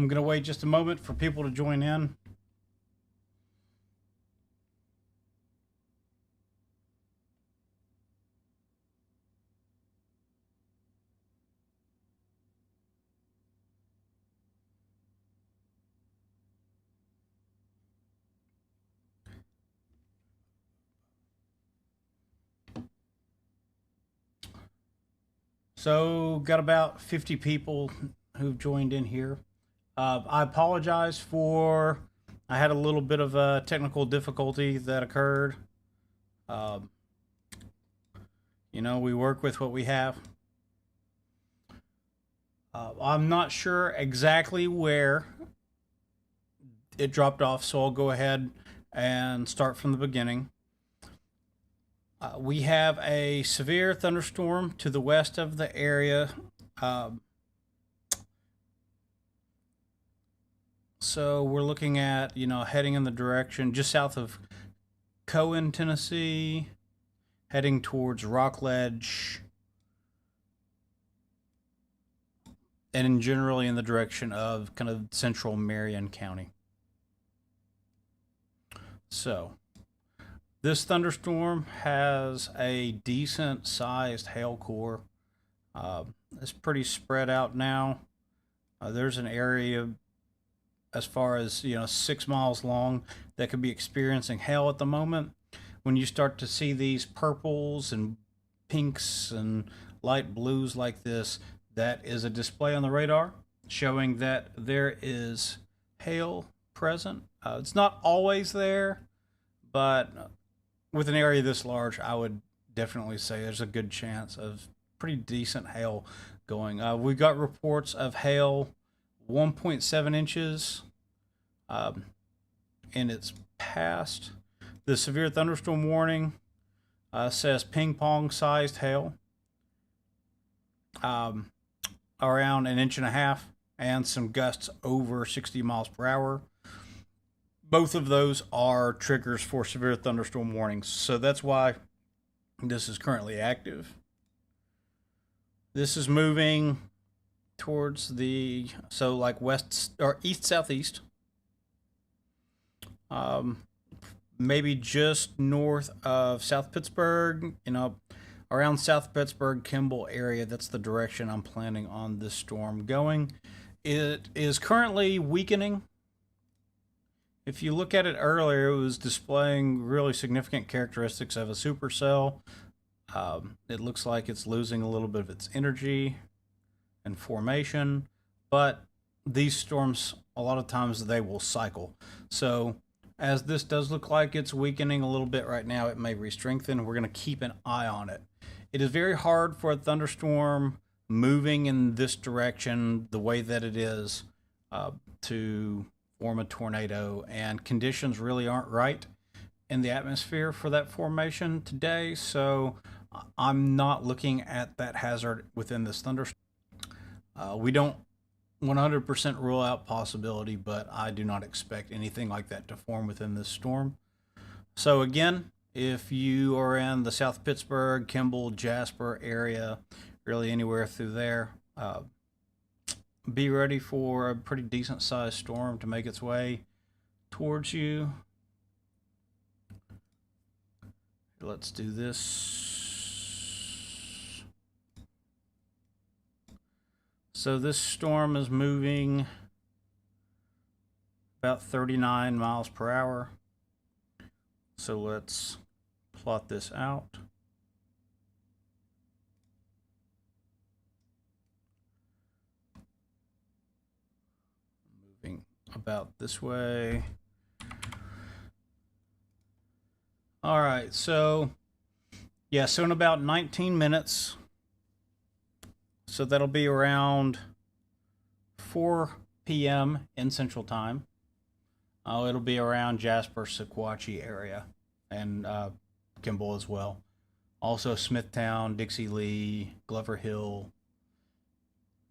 I'm going to wait just a moment for people to join in. So, got about 50 people who've joined in here. I apologize for, I had a little bit of a technical difficulty that occurred. Um, we work with what we have. I'm not sure exactly where it dropped off, so I'll go ahead and start from the beginning. We have a severe thunderstorm to the west of the area. So we're looking at, heading in the direction just south of Cohen, Tennessee, heading towards Rockledge, and generally in the direction of kind of central Marion County. So this thunderstorm has a decent sized hail core. It's pretty spread out now. There's an area as far as 6 miles long that could be experiencing hail at the moment. When you start to see these purples and pinks and light blues like this, that is a display on the radar showing that there is hail present. It's not always there, but with an area this large, I would definitely say there's a good chance of pretty decent hail going. We got reports of hail 1.7 inches in its past. The severe thunderstorm warning says ping pong sized hail, around an inch and a half, and some gusts over 60 miles per hour. Both of those are triggers for severe thunderstorm warnings, so that's why this is currently active. This is moving towards west or east southeast, maybe just north of South Pittsburgh, around South Pittsburgh, Kimball area. That's the direction I'm planning on this storm going. It is currently weakening. If you look at it earlier, it was displaying really significant characteristics of a supercell. It looks like it's losing a little bit of its energy and formation, but these storms, a lot of times they will cycle. So as this does look like it's weakening a little bit right now, it may re-strengthen. We're going to keep an eye on it. It is very hard for a thunderstorm moving in this direction the way that it is to form a tornado, and conditions really aren't right in the atmosphere for that formation today, so I'm not looking at that hazard within this thunderstorm. We don't 100% rule out possibility, but I do not expect anything like that to form within this storm. So again, if you are in the South Pittsburgh, Kimball, Jasper area, really anywhere through there, be ready for a pretty decent sized storm to make its way towards you. Let's do this. So this storm is moving about 39 miles per hour. So let's plot this out. Moving about this way. All right, so in about 19 minutes, so that'll be around 4 p.m. in Central Time. It'll be around Jasper, Sequatchie area, and Kimball as well. Also Smithtown, Dixie Lee, Glover Hill,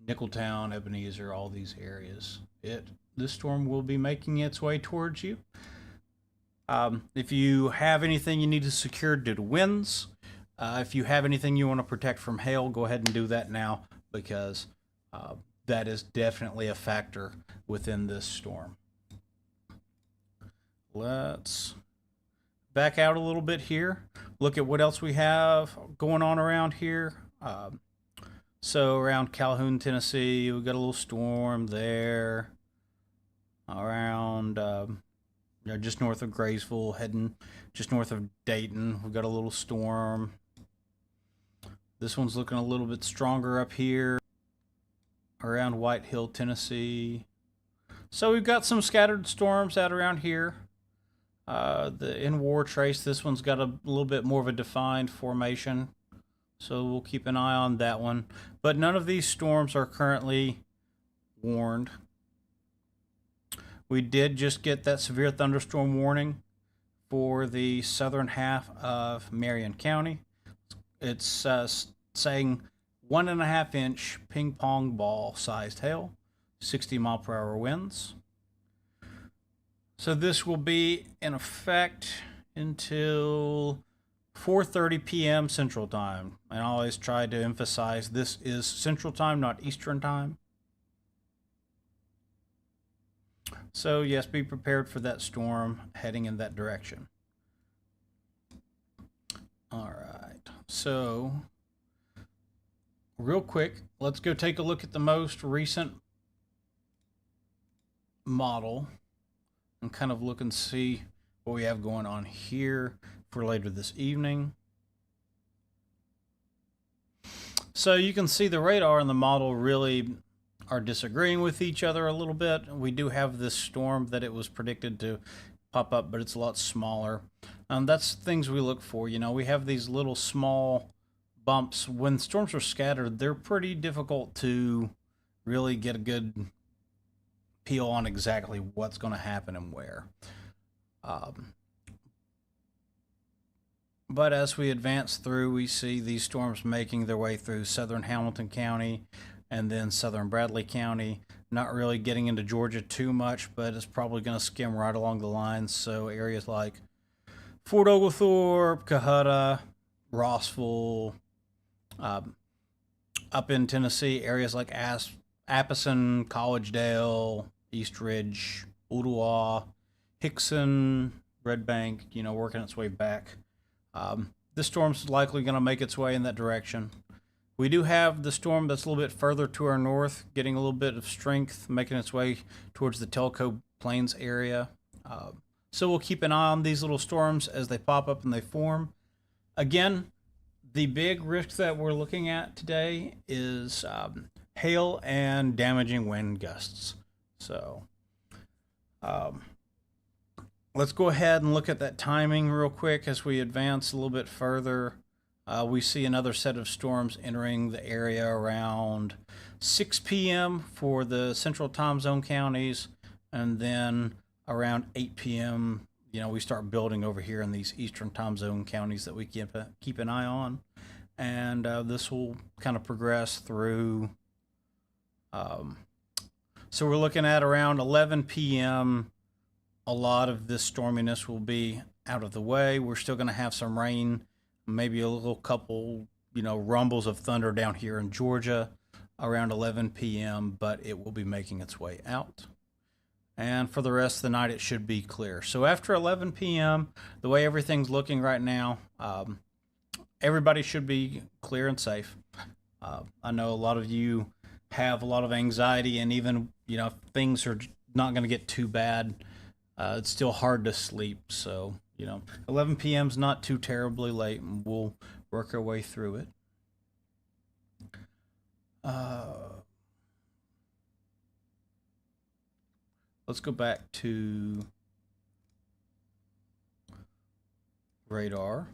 Nicholtown, Ebenezer, all these areas. This storm will be making its way towards you. If you have anything you need to secure due to winds, if you have anything you want to protect from hail, go ahead and do that now, because that is definitely a factor within this storm. Let's back out a little bit here. Look at what else we have going on around here. So around Calhoun, Tennessee, we got a little storm there. Around just north of Graysville, heading just north of Dayton, we've got a little storm. This one's looking a little bit stronger up here around White Hill, Tennessee. So we've got some scattered storms out around here. In War Trace, this one's got a little bit more of a defined formation, so we'll keep an eye on that one. But none of these storms are currently warned. We did just get that severe thunderstorm warning for the southern half of Marion County. It's saying 1.5 inch ping pong ball sized hail, 60-mile-per-hour winds. So this will be in effect until 4:30 p.m. Central Time. And I always try to emphasize this is Central Time, not Eastern Time. So yes, be prepared for that storm heading in that direction. All right, so real quick, let's go take a look at the most recent model and kind of look and see what we have going on here for later this evening. So you can see the radar and the model really are disagreeing with each other a little bit. We do have this storm that it was predicted to pop up, but it's a lot smaller. That's things we look for. You know, we have these little small bumps. When storms are scattered, they're pretty difficult to really get a good peel on exactly what's going to happen and where. But as we advance through, we see these storms making their way through southern Hamilton County and then southern Bradley County. Not really getting into Georgia too much, but it's probably going to skim right along the lines. So areas like Fort Oglethorpe, Cohutta, Rossville, up in Tennessee, areas like Appleton, Collegedale, East Ridge, Ooltewah, Hickson, Red Bank, you know, working its way back. This storm's likely going to make its way in that direction. We do have the storm that's a little bit further to our north, getting a little bit of strength, making its way towards the Telco Plains area. So we'll keep an eye on these little storms as they pop up and they form. Again, the big risk that we're looking at today is hail and damaging wind gusts. So let's go ahead and look at that timing real quick as we advance a little bit further. We see another set of storms entering the area around 6 p.m. for the central time zone counties, and then around 8 p.m., you know, we start building over here in these eastern time zone counties that we keep an eye on, and this will kind of progress through. So we're looking at around 11 p.m. A lot of this storminess will be out of the way. We're still going to have some rain, maybe a little couple, you know, rumbles of thunder down here in Georgia around 11 p.m., but it will be making its way out. And for the rest of the night, it should be clear. So after 11 p.m., the way everything's looking right now, everybody should be clear and safe. I know a lot of you have a lot of anxiety, and even, you know, if things are not going to get too bad, it's still hard to sleep. So, you know, 11 p.m. is not too terribly late, and we'll work our way through it. Let's go back to radar.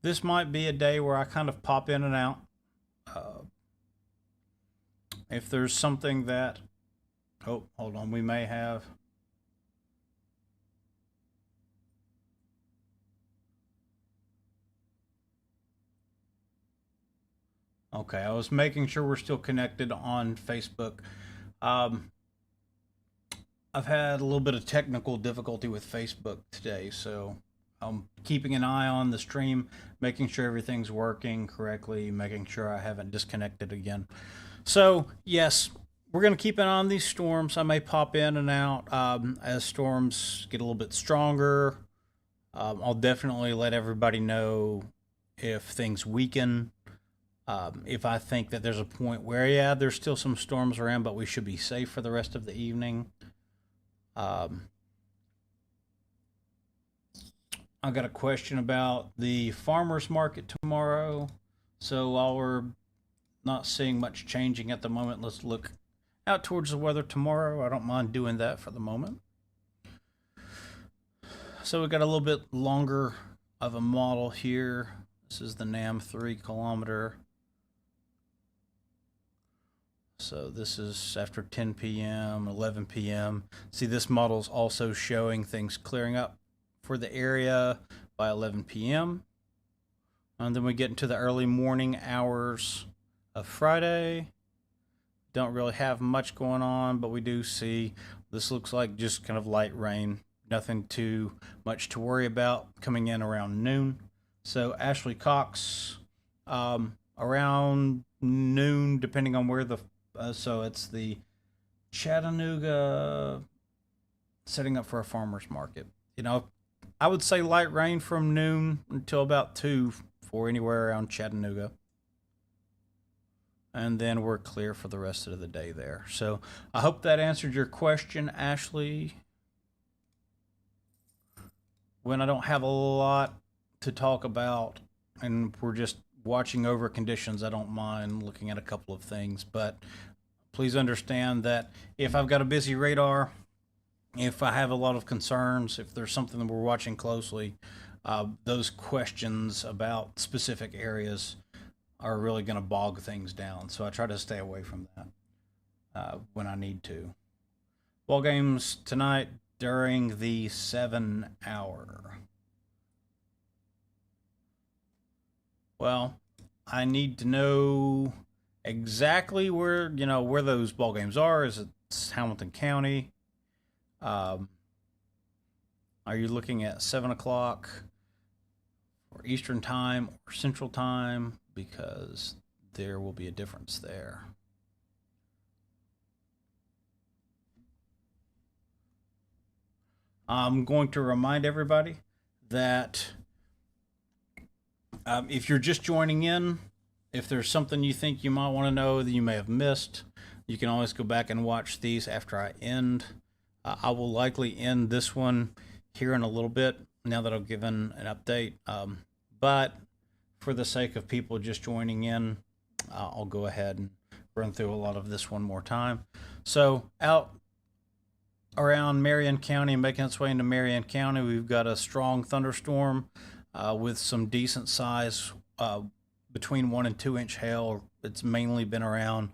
This might be a day where I kind of pop in and out. If there's something that, oh, hold on, we may have. Okay, I was making sure we're still connected on Facebook. I've had a little bit of technical difficulty with Facebook today, so I'm keeping an eye on the stream, making sure everything's working correctly, making sure I haven't disconnected again. So, yes, we're going to keep an eye on these storms. I may pop in and out as storms get a little bit stronger. I'll definitely let everybody know if things weaken. If I think that there's a point where, yeah, there's still some storms around, but we should be safe for the rest of the evening. I got a question about the farmers market tomorrow. So while we're not seeing much changing at the moment, let's look out towards the weather tomorrow. I don't mind doing that for the moment. So we got a little bit longer of a model here. This is the NAM 3 kilometer. So this is after 10 p.m., 11 p.m. See, this model is also showing things clearing up for the area by 11 p.m. And then we get into the early morning hours of Friday. Don't really have much going on, but we do see this looks like just kind of light rain. Nothing too much to worry about coming in around noon. So Ashley Cox, around noon, depending on where the so it's the Chattanooga, setting up for a farmer's market. You know, I would say light rain from noon until about 2 for anywhere around Chattanooga. And then we're clear for the rest of the day there. So I hope that answered your question, Ashley. When I don't have a lot to talk about and we're just watching over conditions, I don't mind looking at a couple of things. But please understand that if I've got a busy radar, if I have a lot of concerns, if there's something that we're watching closely, those questions about specific areas are really going to bog things down. So I try to stay away from that when I need to. Ball games tonight during the 7 hour. Well, I need to know exactly where those ball games are. Is it Hamilton County? Are you looking at 7 o'clock or Eastern time or Central time? Because there will be a difference there. I'm going to remind everybody that if you're just joining in, if there's something you think you might want to know that you may have missed, you can always go back and watch these after I end. I will likely end this one here in a little bit now that I've given an update. But for the sake of people just joining in, I'll go ahead and run through a lot of this one more time. So out around Marion County, making its way into Marion County, we've got a strong thunderstorm with some decent size between 1 and 2 inch hail. It's mainly been around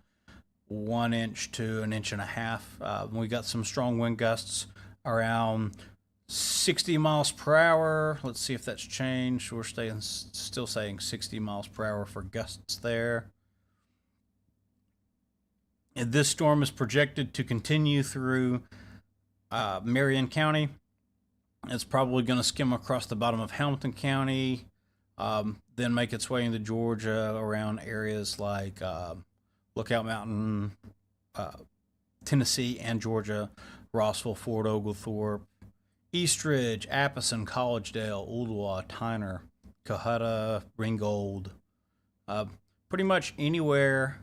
1 inch to 1.5 inches. We got some strong wind gusts around 60 miles per hour. Let's see if that's changed. We're still saying 60 miles per hour for gusts there. And this storm is projected to continue through Marion County. It's probably going to skim across the bottom of Hamilton County, then make its way into Georgia around areas like Lookout Mountain, Tennessee and Georgia, Rossville, Fort Oglethorpe, Eastridge, Appleton, Collegedale, Ooltewah, Tyner, Cohutta, Ringgold, pretty much anywhere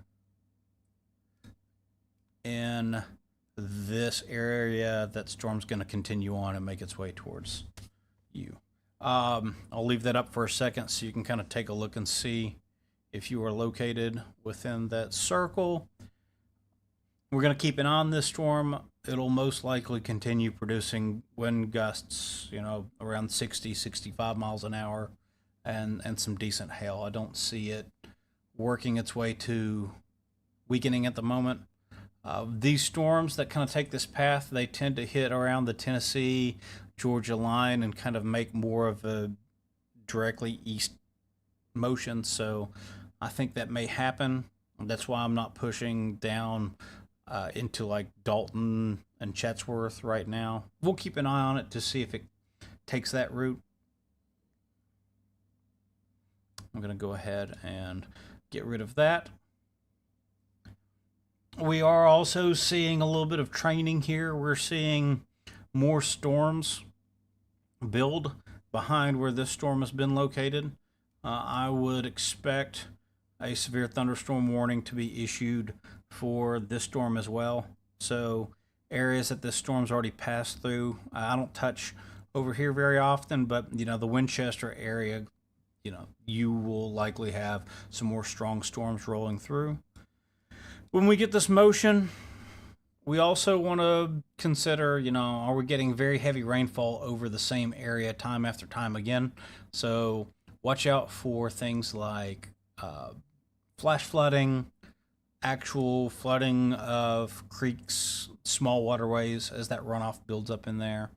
in this area that storm's going to continue on and make its way towards you. I'll leave that up for a second so you can kind of take a look and see if you are located within that circle. We're going to keep an eye on this storm. It'll most likely continue producing wind gusts, around 60, 65 miles an hour and some decent hail. I don't see it working its way to weakening at the moment. These storms that kind of take this path, they tend to hit around the Tennessee, Georgia line and kind of make more of a directly east motion. So I think that may happen. That's why I'm not pushing down into like Dalton and Chatsworth right now. We'll keep an eye on it to see if it takes that route. I'm going to go ahead and get rid of that. We are also seeing a little bit of training here. We're seeing more storms build behind where this storm has been located. I would expect a severe thunderstorm warning to be issued for this storm as well. So, areas that this storm's already passed through, I don't touch over here very often, but the Winchester area, you will likely have some more strong storms rolling through. When we get this motion, we also want to consider, are we getting very heavy rainfall over the same area time after time again? So watch out for things like flash flooding, actual flooding of creeks, small waterways as that runoff builds up in there.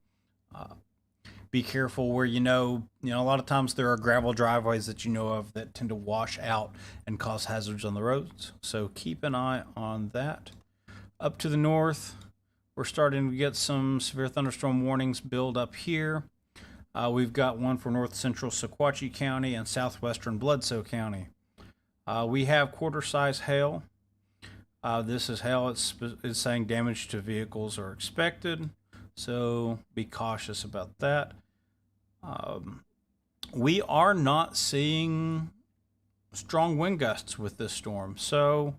Be careful where a lot of times there are gravel driveways that you know of that tend to wash out and cause hazards on the roads. So keep an eye on that. Up to the north, we're starting to get some severe thunderstorm warnings build up here. We've got one for north central Sequatchie County and southwestern Bledsoe County. We have quarter-size hail. This is hail. It's saying damage to vehicles are expected, so be cautious about that. We are not seeing strong wind gusts with this storm, so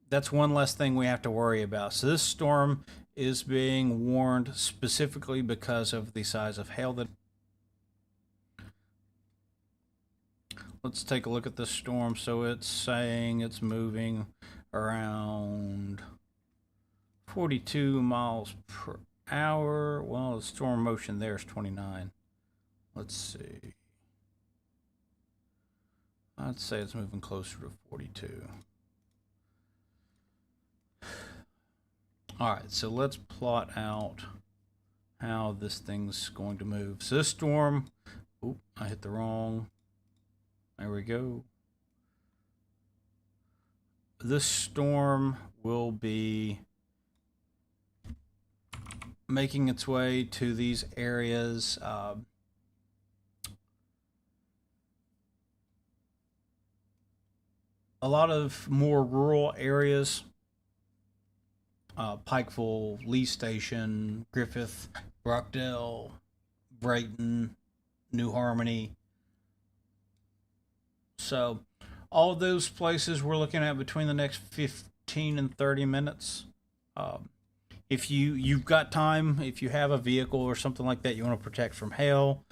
that's one less thing we have to worry about. So this storm is being warned specifically because of the size of hail that. Let's take a look at this storm. So it's saying it's moving around 42 miles per hour. Well, the storm motion there is 29. Let's see. I'd say it's moving closer to 42. All right, so let's plot out how this thing's going to move. So this storm, I hit the wrong. There we go. This storm will be making its way to these areas. A lot of more rural areas. Pikeville, Lee Station, Griffith, Brockdale, Brayton, New Harmony. So all of those places we're looking at between the next 15 and 30 minutes. If you've got time, if you have a vehicle or something like that you want to protect from hail,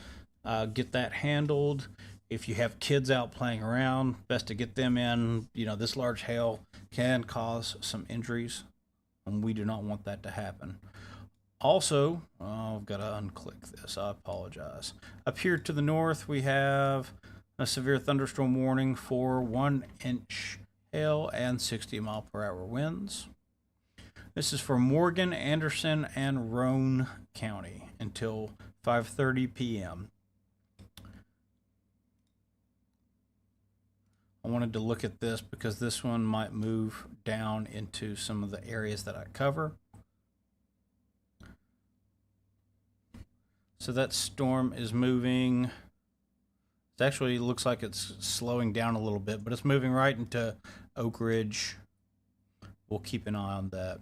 get that handled. If you have kids out playing around, best to get them in. This large hail can cause some injuries, and we do not want that to happen. Also, I've got to unclick this. I apologize. Up here to the north, we have a severe thunderstorm warning for 1-inch hail and 60-mile-per-hour winds. This is for Morgan, Anderson, and Roane County until 5:30 p.m. I wanted to look at this because this one might move down into some of the areas that I cover. So that storm is moving. It actually looks like it's slowing down a little bit, but it's moving right into Oak Ridge. We'll keep an eye on that.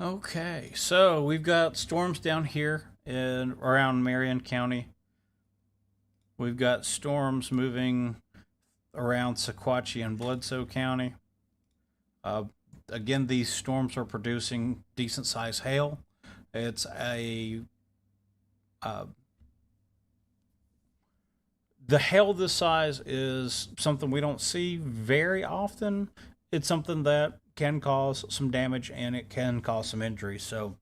Okay, so we've got storms down here around Marion County. We've got storms moving around Sequatchie and Bledsoe County. Again, these storms are producing decent sized hail. It's the hail this size is something we don't see very often. It's something that can cause some damage and it can cause some injury. So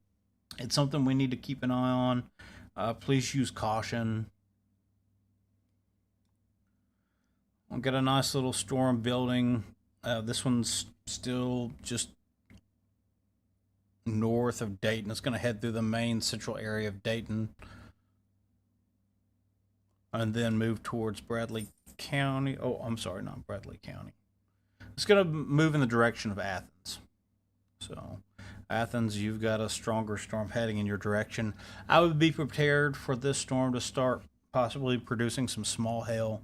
it's something we need to keep an eye on. Please use caution. We've got a nice little storm building. This one's still just north of Dayton. It's going to head through the main central area of Dayton and then move towards Bradley County. Oh, I'm sorry, not Bradley County. It's going to move in the direction of Athens. So, Athens, you've got a stronger storm heading in your direction. I would be prepared for this storm to start possibly producing some small hail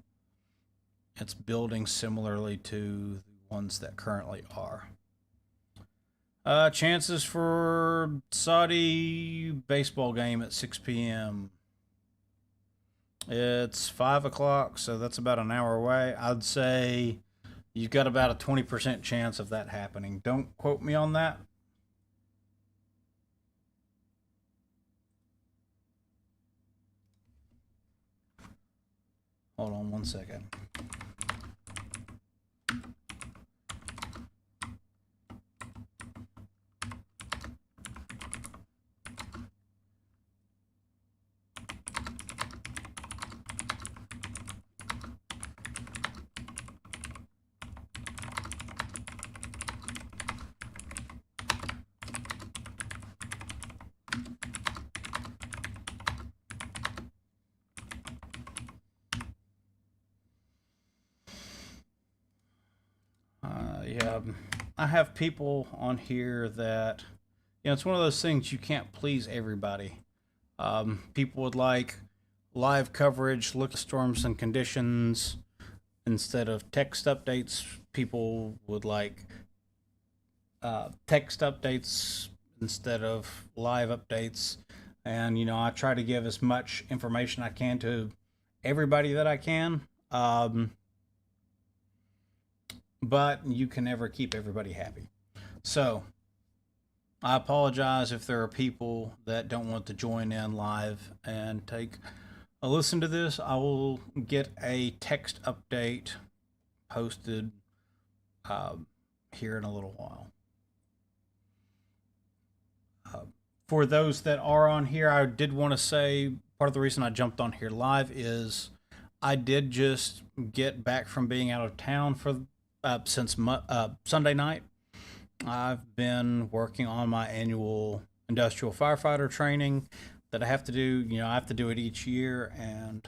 it's building similarly to the ones that currently are. Chances for Saudi baseball game at 6 p.m. It's 5 o'clock, so that's about an hour away. I'd say you've got about a 20% chance of that happening. Don't quote me on that. Hold on one second. Yeah, I have people on here that, it's one of those things you can't please everybody. People would like live coverage, look at storms and conditions instead of text updates. People would like text updates instead of live updates. And, I try to give as much information I can to everybody that I can. But you can never keep everybody happy. So I apologize if there are people that don't want to join in live and take a listen to this. I will get a text update posted here in a little while. For those that are on here, I did want to say part of the reason I jumped on here live is I did just get back from being out of town for since Sunday night. I've been working on my annual industrial firefighter training that I have to do. I have to do it each year, and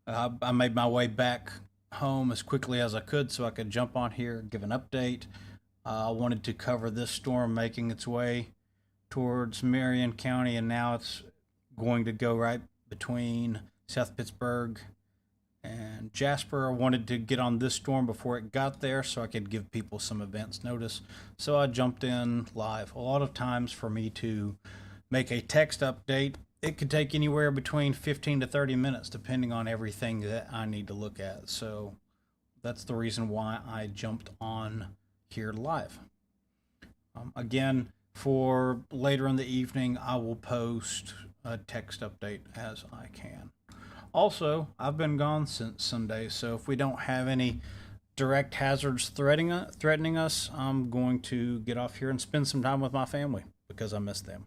I made my way back home as quickly as I could so I could jump on here, give an update. I wanted to cover this storm making its way towards Marion County, and now it's going to go right between South Pittsburg and Jasper. I wanted to get on this storm before it got there so I could give people some advance notice. So I jumped in live. A lot of times for me to make a text update, it could take anywhere between 15 to 30 minutes depending on everything that I need to look at. So that's the reason why I jumped on here live. Again, for later in the evening, I will post a text update as I can. Also, I've been gone since Sunday, so if we don't have any direct hazards threatening us, I'm going to get off here and spend some time with my family because I miss them.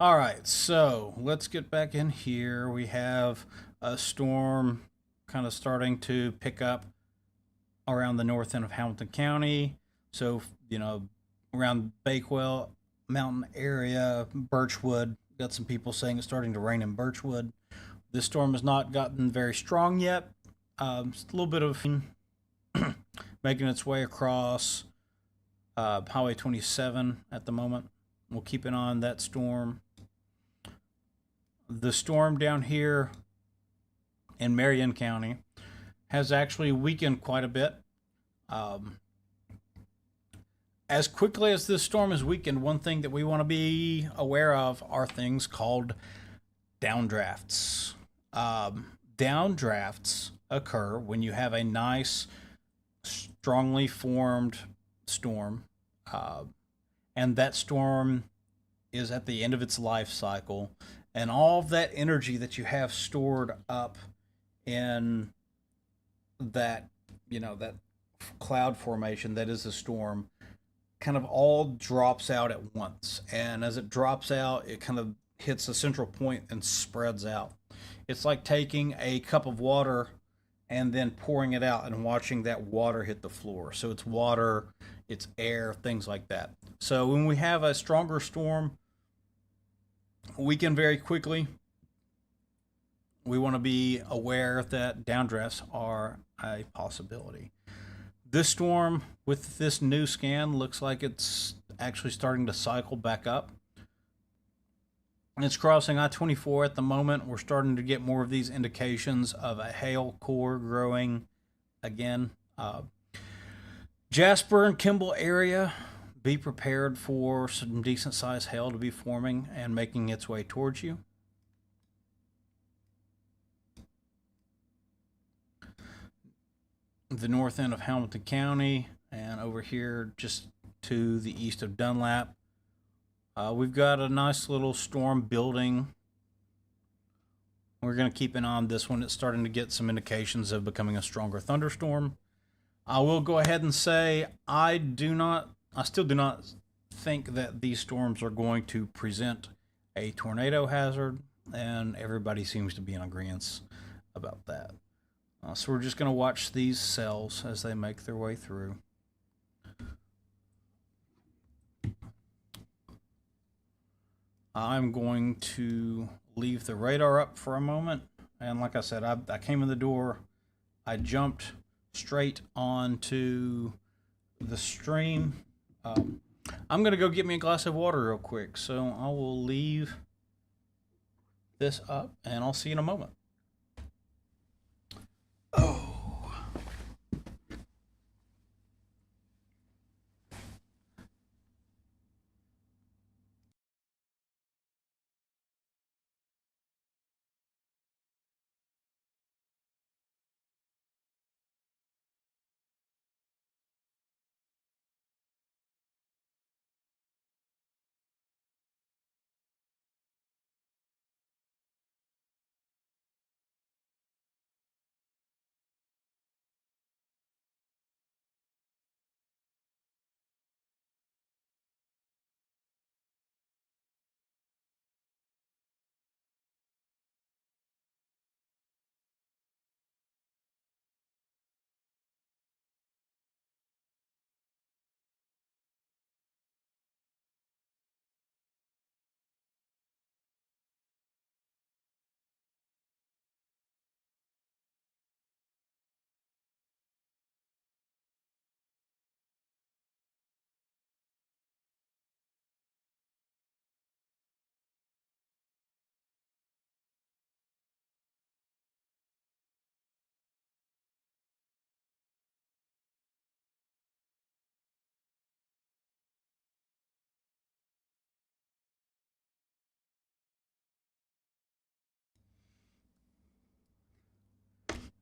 All right, so let's get back in here. We have a storm kind of starting to pick up around the north end of Hamilton County. So, around Bakewell Mountain area, Birchwood. Got some people saying it's starting to rain in Birchwood. This storm has not gotten very strong yet. Just a little bit of making its way across Highway 27 at the moment. We'll keep an eye on that storm. The storm down here in Marion County has actually weakened quite a bit. As quickly as this storm is weakened, one thing that we want to be aware of are things called downdrafts. Downdrafts occur when you have a nice, strongly formed storm, and that storm is at the end of its life cycle, and all of that energy that you have stored up in that, that cloud formation that is a storm, kind of all drops out at once. And as it drops out, it kind of hits a central point and spreads out. It's like taking a cup of water and then pouring it out and watching that water hit the floor. So it's water, it's air, things like that. So when we have a stronger storm, weaken very quickly, we want to be aware that downdrafts are a possibility. This storm with this new scan looks like it's actually starting to cycle back up. It's crossing I-24 at the moment. We're starting to get more of these indications of a hail core growing again. Jasper and Kimball area, be prepared for some decent sized hail to be forming and making its way towards you. The north end of Hamilton County and over here just to the east of Dunlap, we've got a nice little storm building. We're going to keep an eye on this one. It's starting to get some indications of becoming a stronger thunderstorm. I will go ahead and say I still do not think that these storms are going to present a tornado hazard, and everybody seems to be in agreement about that. So we're just going to watch these cells as they make their way through. I'm going to leave the radar up for a moment. And like I said, I came in the door. I jumped straight onto the stream. I'm going to go get me a glass of water real quick. So I will leave this up and I'll see you in a moment. Oh.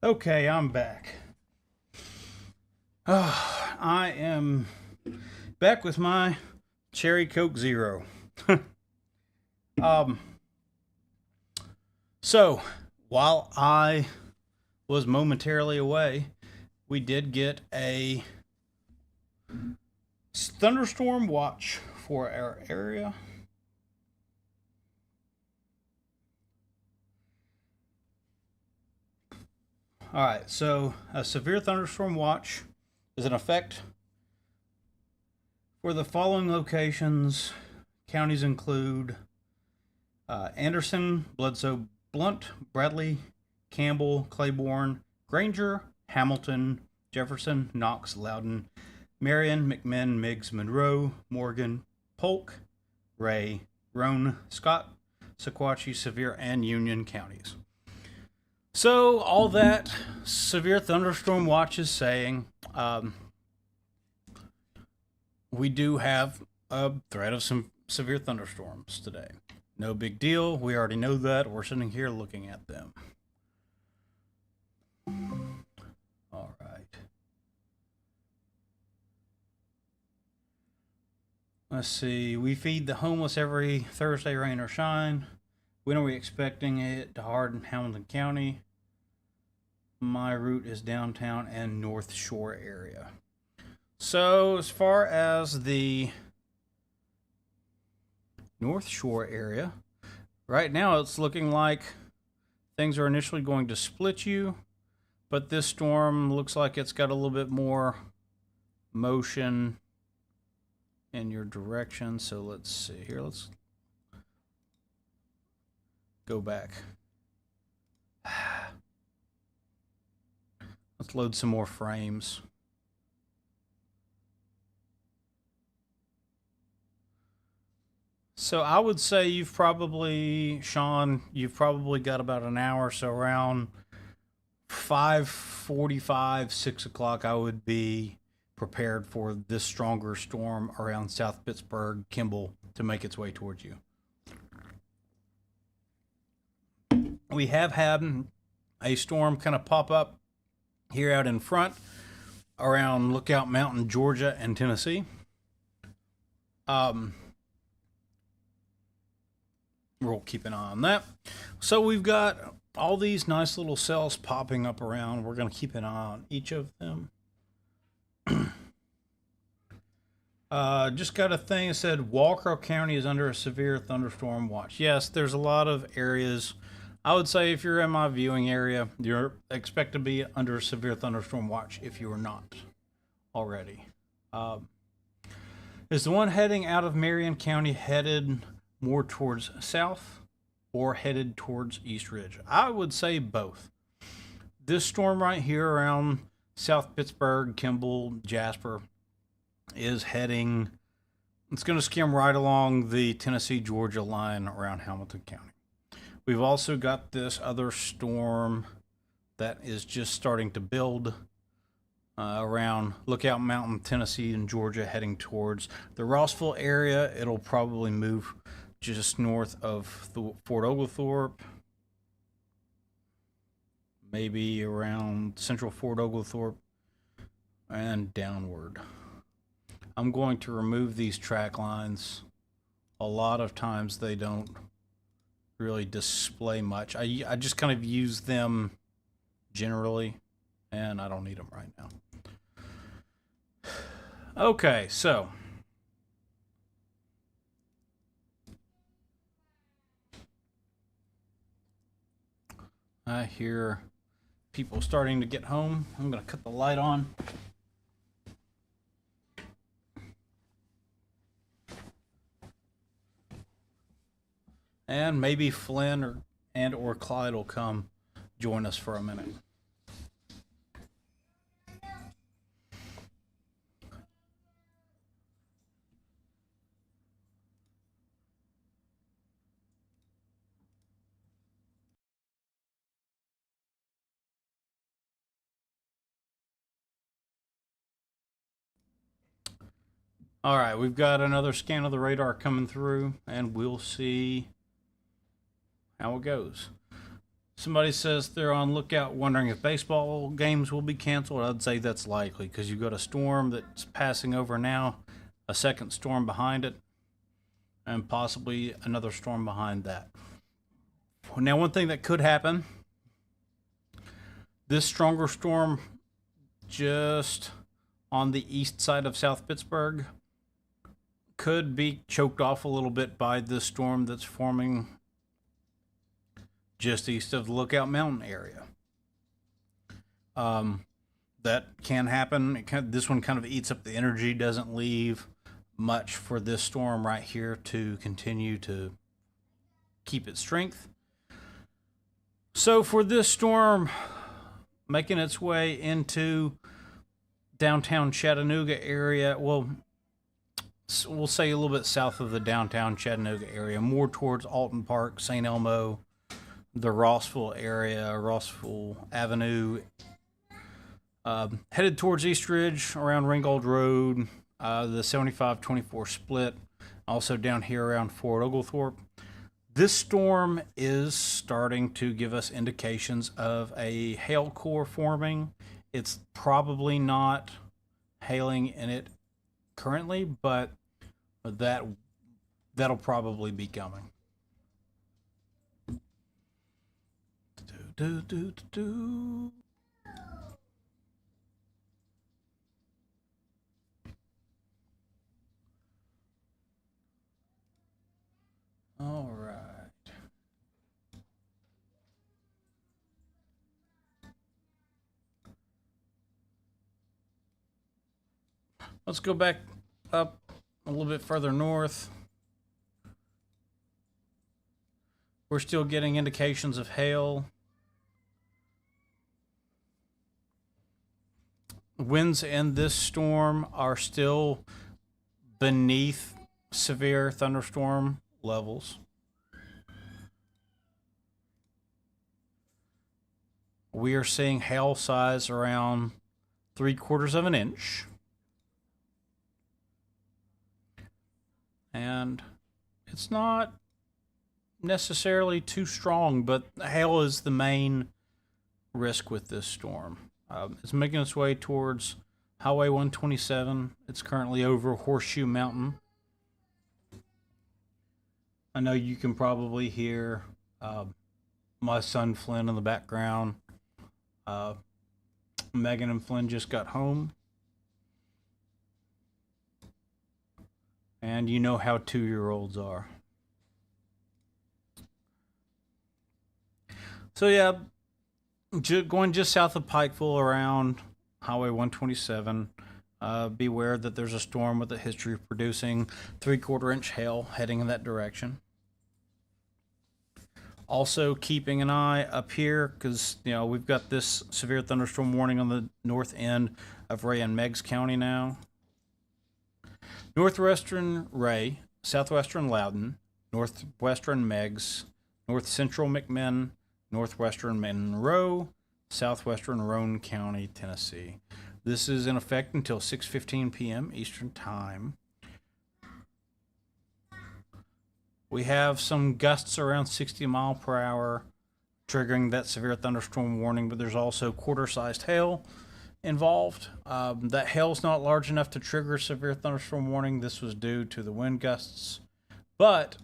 Okay, I'm back. I am back with my Cherry Coke Zero. So, while I was momentarily away, we did get a thunderstorm watch for our area. All right, so a severe thunderstorm watch is in effect for the following locations. Counties include Anderson, Bledsoe, Blunt, Bradley, Campbell, Claiborne, Granger, Hamilton, Jefferson, Knox, Loudoun, Marion, McMinn, Meigs, Monroe, Morgan, Polk, Ray, Roane, Scott, Sequatchie, Sevier, and Union counties. So all that severe thunderstorm watch is saying, we do have a threat of some severe thunderstorms today. No big deal. We already know that. We're sitting here looking at them. All right. Let's see. We feed the homeless every Thursday, rain or shine. When are we expecting it to harden Hamilton County? My route is downtown and North Shore area. So as far as the North Shore area, right now it's looking like things are initially going to split you, but this storm looks like it's got a little bit more motion in your direction. So let's see here. Let's go back. Let's load some more frames. So I would say Sean, you've probably got about an hour. So around 5:45, 6 o'clock, I would be prepared for this stronger storm around South Pittsburgh, Kimball, to make its way towards you. We have had a storm kind of pop up here out in front around Lookout Mountain, Georgia, and Tennessee. We'll keep an eye on that. So we've got all these nice little cells popping up around. We're going to keep an eye on each of them. Just got a thing that said Walker County is under a severe thunderstorm watch. Yes, there's a lot of areas. I would say if you're in my viewing area, you're expect to be under a severe thunderstorm watch if you are not already. Is the one heading out of Marion County headed more towards south or headed towards East Ridge? I would say both. This storm right here around South Pittsburgh, Kimball, Jasper is heading, it's going to skim right along the Tennessee-Georgia line around Hamilton County. We've also got this other storm that is just starting to build around Lookout Mountain, Tennessee, and Georgia, heading towards the Rossville area. It'll probably move just north of Fort Oglethorpe, maybe around central Fort Oglethorpe and downward. I'm going to remove these track lines. A lot of times they don't really display much. I just kind of use them generally, and I don't need them right now. Okay, so I hear people starting to get home. I'm going to cut the light on. And maybe Flynn or Clyde will come join us for a minute. All right, we've got another scan of the radar coming through, and we'll see how it goes. Somebody says they're on lookout wondering if baseball games will be canceled. I'd say that's likely because you've got a storm that's passing over now, a second storm behind it, and possibly another storm behind that. Now, one thing that could happen, this stronger storm just on the east side of South Pittsburgh could be choked off a little bit by this storm that's forming just east of the Lookout Mountain area. That can happen. This one kind of eats up the energy, doesn't leave much for this storm right here to continue to keep its strength. So for this storm making its way into downtown Chattanooga area, well, we'll say a little bit south of the downtown Chattanooga area, more towards Alton Park, St. Elmo, the Rossville area, Rossville Avenue, headed towards East Ridge around Ringgold Road, the 75-24 split, also down here around Fort Oglethorpe. This storm is starting to give us indications of a hail core forming. It's probably not hailing in it currently, but that'll probably be coming. All right. Let's go back up a little bit further north. We're still getting indications of hail. Winds in this storm are still beneath severe thunderstorm levels. We are seeing hail size around 3/4 of an inch. And it's not necessarily too strong, but hail is the main risk with this storm. It's making its way towards Highway 127. It's currently over Horseshoe Mountain. I know you can probably hear my son Flynn in the background. Megan and Flynn just got home. And you know how 2-year-olds are. So yeah, going just south of Pikeville around Highway 127. Beware that there's a storm with a history of producing 3/4 inch hail heading in that direction. Also keeping an eye up here because we've got this severe thunderstorm warning on the north end of Ray and Meigs County now. Northwestern Ray, southwestern Loudoun, northwestern Meigs, north central McMinn, northwestern Monroe, southwestern Roane County, Tennessee. This is in effect until 6:15 p.m. Eastern Time. We have some gusts around 60 mile per hour triggering that severe thunderstorm warning, but there's also quarter-sized hail involved. That hail's not large enough to trigger a severe thunderstorm warning. This was due to the wind gusts, but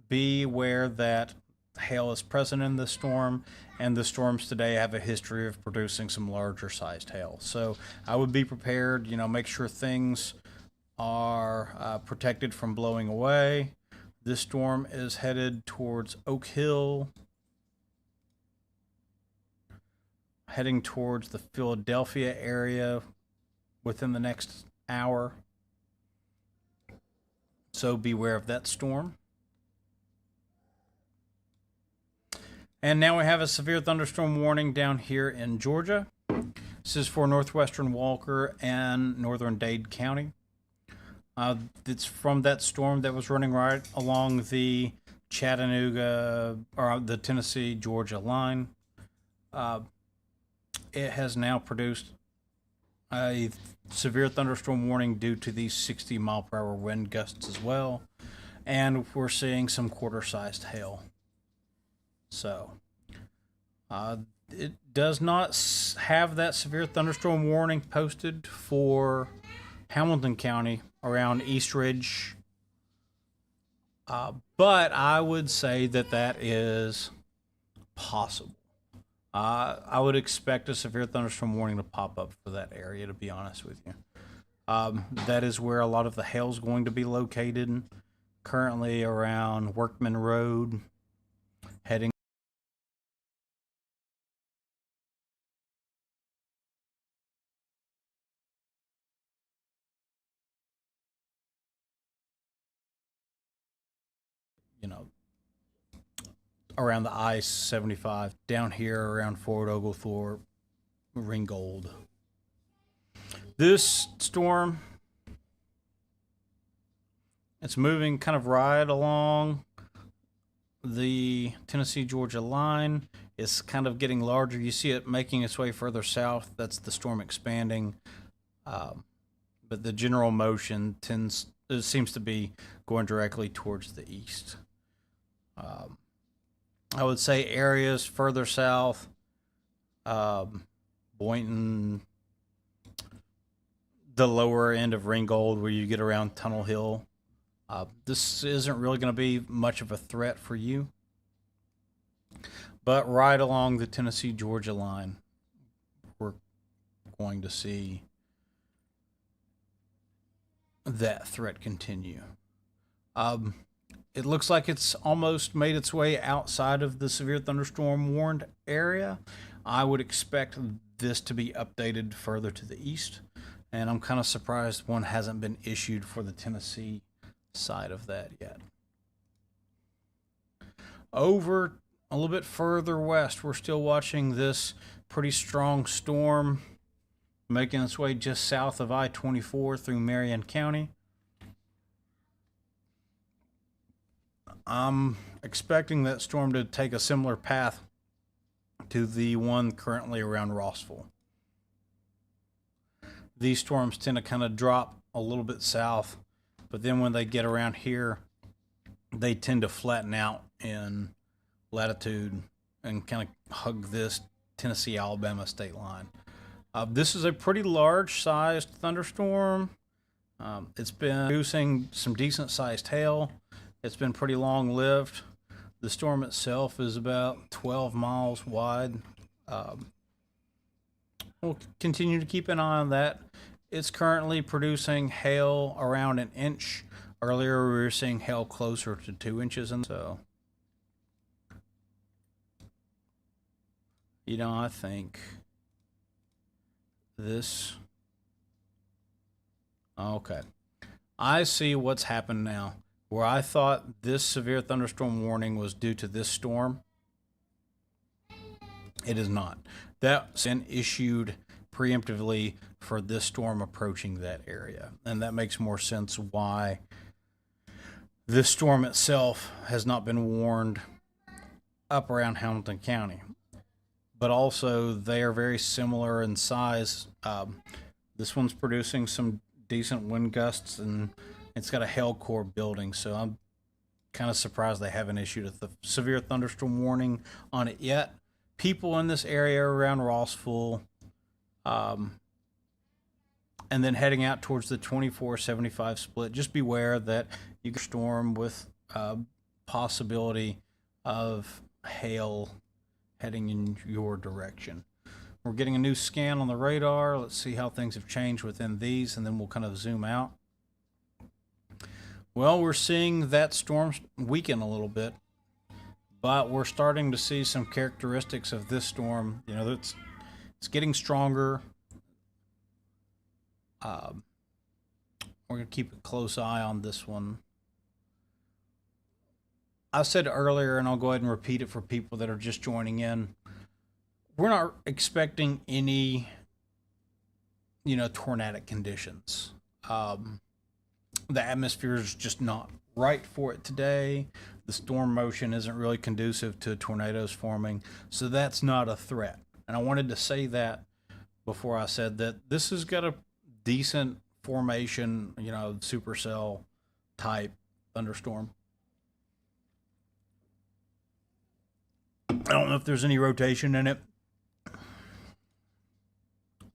be aware that hail is present in the storm, and the storms today have a history of producing some larger sized hail. So I would be prepared, make sure things are protected from blowing away. This storm is headed towards Oak Hill, heading towards the Philadelphia area within the next hour. So beware of that storm. And now we have a severe thunderstorm warning down here in Georgia. This is for northwestern Walker and northern Dade County. It's from that storm that was running right along the Chattanooga or the Tennessee-Georgia line. It has now produced a severe thunderstorm warning due to these 60 mile per hour wind gusts as well. And we're seeing some quarter-sized hail. So, it does not have that severe thunderstorm warning posted for Hamilton County around East Ridge. But I would say that is possible. I would expect a severe thunderstorm warning to pop up for that area, to be honest with you. That is where a lot of the hail is going to be located, currently around Workman Road, heading around the I-75, down here around Fort Oglethorpe, Ringgold. This storm, it's moving kind of right along the Tennessee-Georgia line. It's kind of getting larger. You see it making its way further south. That's the storm expanding. But the general motion seems to be going directly towards the east. I would say areas further south, Boynton, the lower end of Ringgold, where you get around Tunnel Hill. This isn't really going to be much of a threat for you. But right along the Tennessee-Georgia line, we're going to see that threat continue. It looks like it's almost made its way outside of the severe thunderstorm warned area. I would expect this to be updated further to the east, and I'm kind of surprised one hasn't been issued for the Tennessee side of that yet. Over a little bit further west, we're still watching this pretty strong storm making its way just south of I-24 through Marion County. I'm expecting that storm to take a similar path to the one currently around Rossville. These storms tend to kind of drop a little bit south, but then when they get around here, they tend to flatten out in latitude and kind of hug this Tennessee Alabama state line. This is a pretty large sized thunderstorm. It's been producing some decent sized hail. It's been pretty long lived. The storm itself is about 12 miles wide. We'll continue to keep an eye on that. It's currently producing hail around an inch. Earlier, we were seeing hail closer to 2 inches, and so, I think this. Okay, I see what's happened now. Where I thought this severe thunderstorm warning was due to this storm, it is not. That's been issued preemptively for this storm approaching that area. And that makes more sense why this storm itself has not been warned up around Hamilton County. But also, they are very similar in size. This one's producing some decent wind gusts, and it's got a hail core building, so I'm kind of surprised they haven't issued a severe thunderstorm warning on it yet. People in this area around Rossville, and then heading out towards the 24-75 split, just beware that you get a storm with possibility of hail heading in your direction. We're getting a new scan on the radar. Let's see how things have changed within these, and then we'll kind of zoom out. Well, we're seeing that storm weaken a little bit, but we're starting to see some characteristics of this storm. It's getting stronger. We're going to keep a close eye on this one. I said earlier, and I'll go ahead and repeat it for people that are just joining in, we're not expecting any, tornadic conditions. The atmosphere is just not right for it today. The storm motion isn't really conducive to tornadoes forming, so that's not a threat. And I wanted to say that before I said that this has got a decent formation, supercell type thunderstorm. I don't know if there's any rotation in it.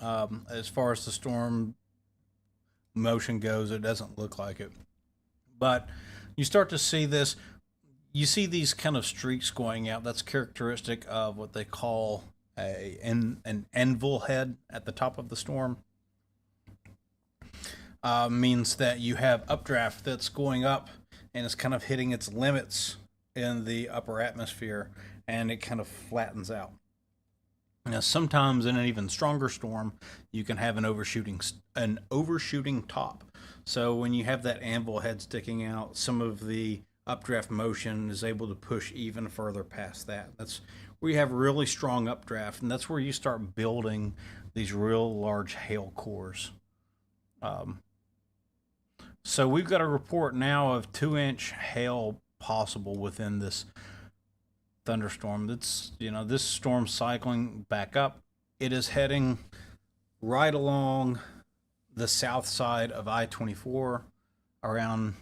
As far as the storm motion goes, it doesn't look like it. But you start to see this. You see these kind of streaks going out. That's characteristic of what they call an anvil head at the top of the storm. Means that you have updraft that's going up and it's kind of hitting its limits in the upper atmosphere, and it kind of flattens out. Now, sometimes in an even stronger storm, you can have an overshooting top. So when you have that anvil head sticking out, some of the updraft motion is able to push even further past that. That's where you have really strong updraft, and that's where you start building these real large hail cores. So we've got a report now of 2-inch hail possible within this thunderstorm. That's, this storm cycling back up. It is heading right along the south side of I-24 around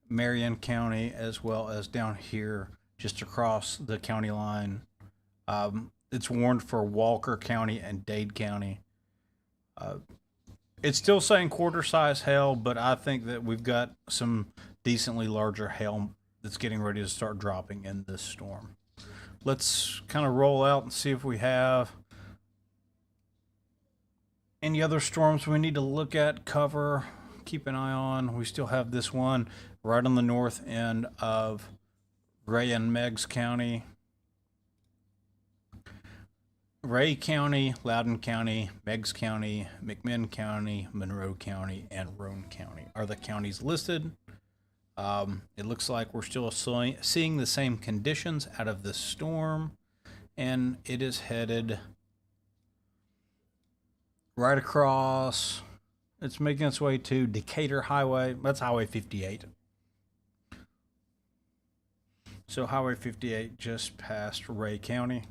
Marion County, as well as down here just across the county line. It's warned for Walker County and Dade County. It's still saying quarter size hail, but I think that we've got some decently larger hail that's getting ready to start dropping in this storm. Let's kind of roll out and see if we have any other storms we need to look at, cover, keep an eye on. We still have this one right on the north end of Ray and Meigs County. Ray County, Loudoun County, Meigs County, McMinn County, Monroe County, and Roane County are the counties listed. It looks like we're still seeing the same conditions out of this storm, and it is headed right across. It's making its way to Decatur Highway. That's Highway 58. So Highway 58 just passed Ray County.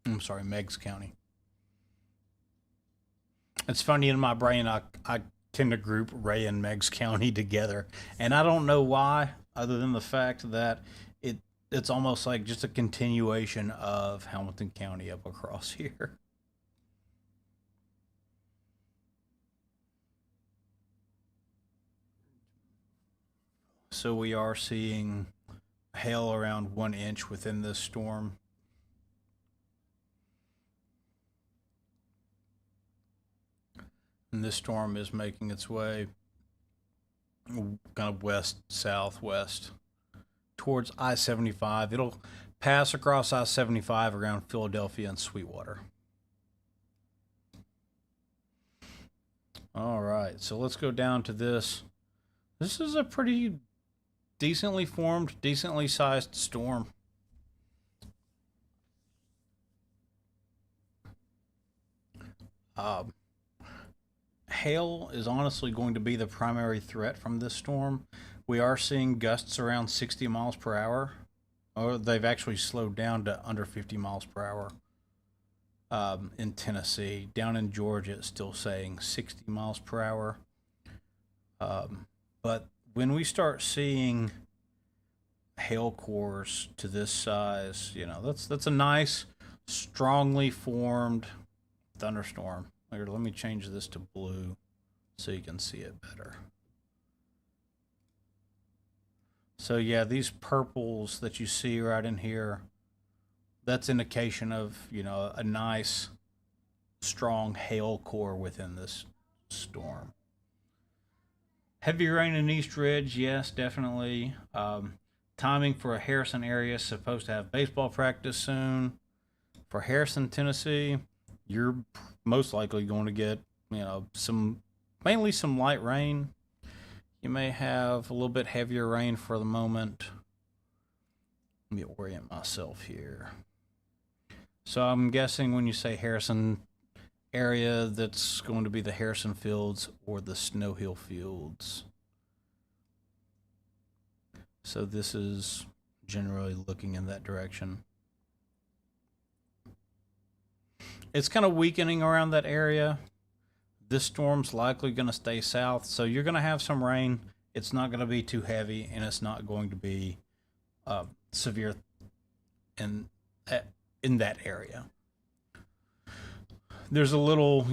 I'm sorry, Meigs County. It's funny in my brain, I tend to group Ray and Meigs County together, and I don't know why, other than the fact that it's almost like just a continuation of Hamilton County up across here. So we are seeing hail around 1 inch within this storm. And this storm is making its way kind of west southwest towards I-75. It'll pass across I-75 around Philadelphia and Sweetwater. All right, so let's go down to this. This is a pretty decently formed, decently sized storm. Hail is honestly going to be the primary threat from this storm. We are seeing gusts around 60 miles per hour. Or they've actually slowed down to under 50 miles per hour in Tennessee. Down in Georgia, it's still saying 60 miles per hour. But when we start seeing hail cores to this size, that's a nice, strongly formed thunderstorm. Here, let me change this to blue so you can see it better. So yeah, these purples that you see right in here, that's indication of, a nice, strong hail core within this storm. Heavy rain in East Ridge, yes, definitely. Timing for a Harrison area is supposed to have baseball practice soon. For Harrison, Tennessee, you're most likely going to get, mainly some light rain. You may have a little bit heavier rain for the moment. Let me orient myself here. So I'm guessing when you say Harrison area, that's going to be the Harrison Fields or the Snow Hill Fields. So this is generally looking in that direction. It's kind of weakening around that area. This storm's likely going to stay south, so you're going to have some rain. It's not going to be too heavy, and it's not going to be severe in that area. There's a little,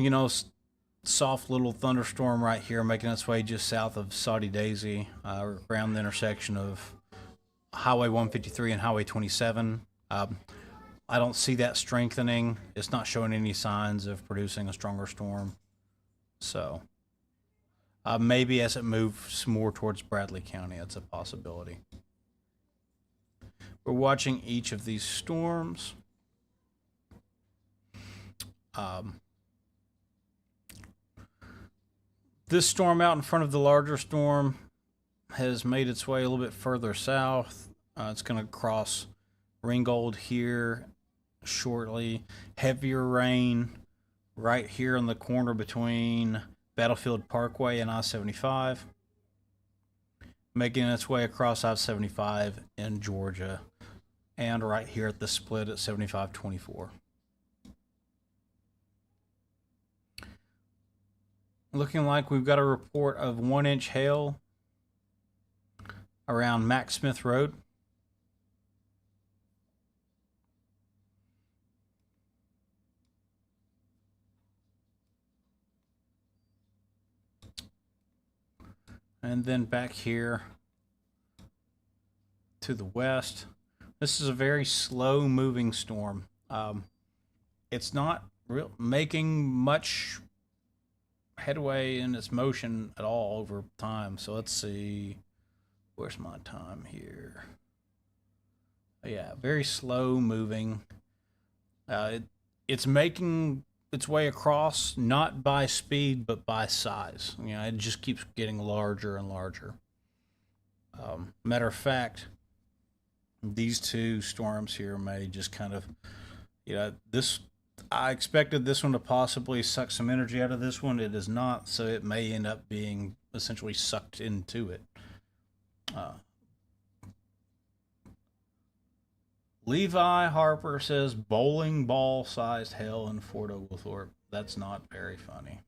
soft little thunderstorm right here making its way just south of Saudi Daisy, around the intersection of Highway 153 and Highway 27. I don't see that strengthening. It's not showing any signs of producing a stronger storm. So maybe as it moves more towards Bradley County, it's a possibility. We're watching each of these storms. This storm out in front of the larger storm has made its way a little bit further south. It's going to cross Ringgold here shortly. Heavier rain right here in the corner between Battlefield Parkway and I-75, making its way across I-75 in Georgia, and right here at the split at 7524. Looking like we've got a report of 1-inch hail around Mac Smith Road. And then back here to the west, this is a very slow moving storm. It's not making much headway in its motion at all over time. So let's see, where's my time here? Yeah, very slow moving. It's making its way across, not by speed, but by size. It just keeps getting larger and larger. Matter of fact, these two storms here may just kind of, I expected this one to possibly suck some energy out of this one. It is not, so it may end up being essentially sucked into it. Levi Harper says bowling ball sized hail in Fort Oglethorpe. That's not very funny.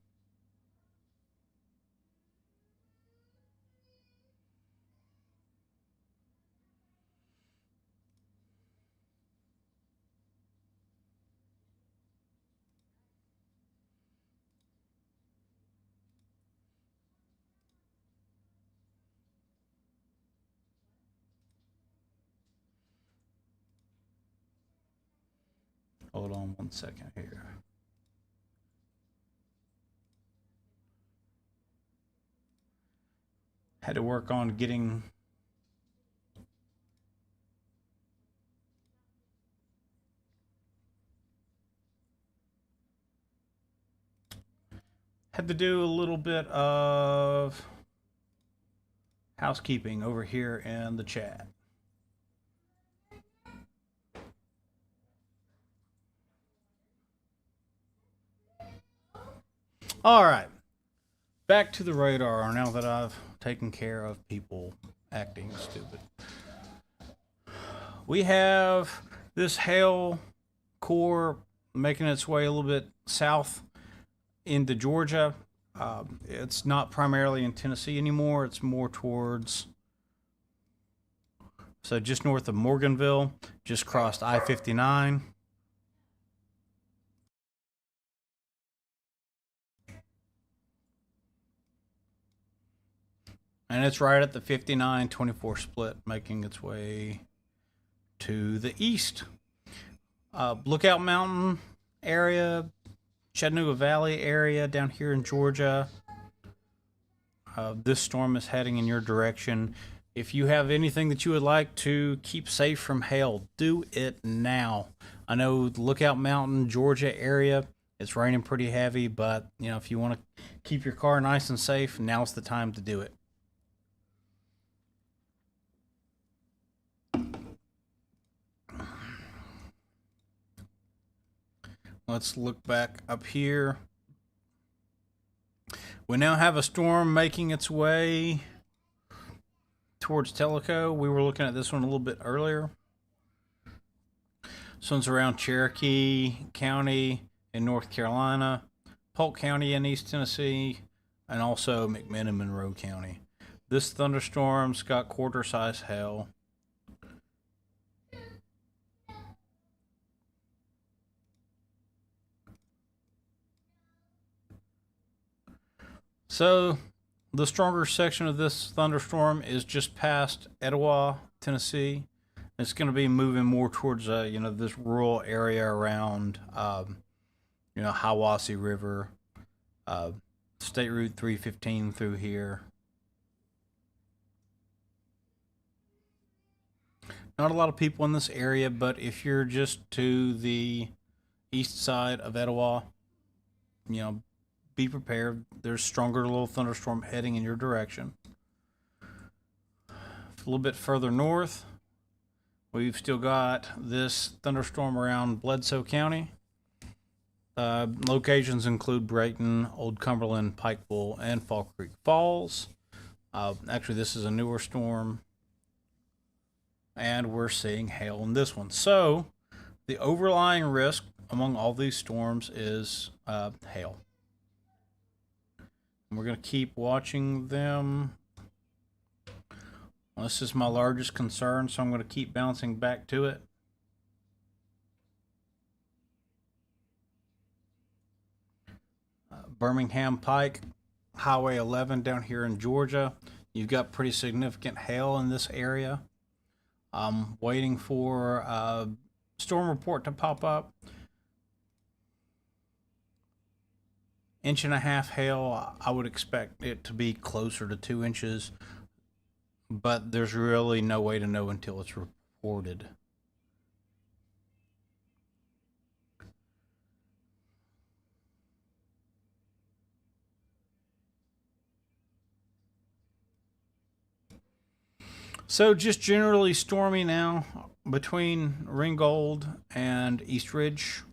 Hold on 1 second here. Had to work on getting had to do a little bit of housekeeping over here in the chat. All right, back to the radar now that I've taken care of people acting stupid. We have this hail core making its way a little bit south into Georgia. It's not primarily in Tennessee anymore. It's more towards, so just north of Morganville, just crossed I-59. And it's right at the 59-24 split, making its way to the east. Lookout Mountain area, Chattanooga Valley area down here in Georgia. This storm is heading in your direction. If you have anything that you would like to keep safe from hail, do it now. I know the Lookout Mountain, Georgia area, it's raining pretty heavy, but you know, if you want to keep your car nice and safe, now's the time to do it. Let's look back up here. We now have a storm making its way towards Tellico. We were looking at this one a little bit earlier. This one's around Cherokee County in North Carolina, Polk County in East Tennessee, and also McMinn and Monroe County. This thunderstorm's got quarter-size hail. So the stronger section of this thunderstorm is just past Etowah, Tennessee. It's going to be moving more towards this rural area around Hiwassee River, State Route 315 through here. Not a lot of people in this area, but if you're just to the east side of Etowah, be prepared. There's stronger little thunderstorm heading in your direction. A little bit further north, we've still got this thunderstorm around Bledsoe County. Locations include Brayton, Old Cumberland, Pikeville, and Fall Creek Falls. Actually, this is a newer storm, and we're seeing hail in this one. So the overlying risk among all these storms is hail. We're going to keep watching them. Well, this is my largest concern, so I'm going to keep bouncing back to it. Birmingham Pike, Highway 11 down here in Georgia. You've got pretty significant hail in this area. I'm waiting for a storm report to pop up. 1.5 inches hail, I would expect it to be closer to 2 inches, but there's really no way to know until it's reported. So just generally stormy now between Ringgold and East Ridge.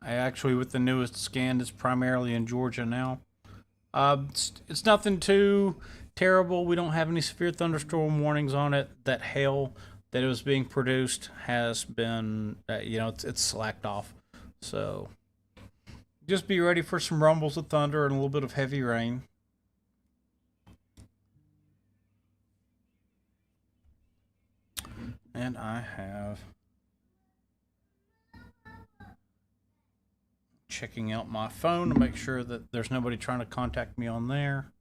Actually, with the newest scan, it's primarily in Georgia now. It's nothing too terrible. We don't have any severe thunderstorm warnings on it. That hail that it was being produced has been, it's slacked off. So just be ready for some rumbles of thunder and a little bit of heavy rain. And I have checking out my phone to make sure that there's nobody trying to contact me on there.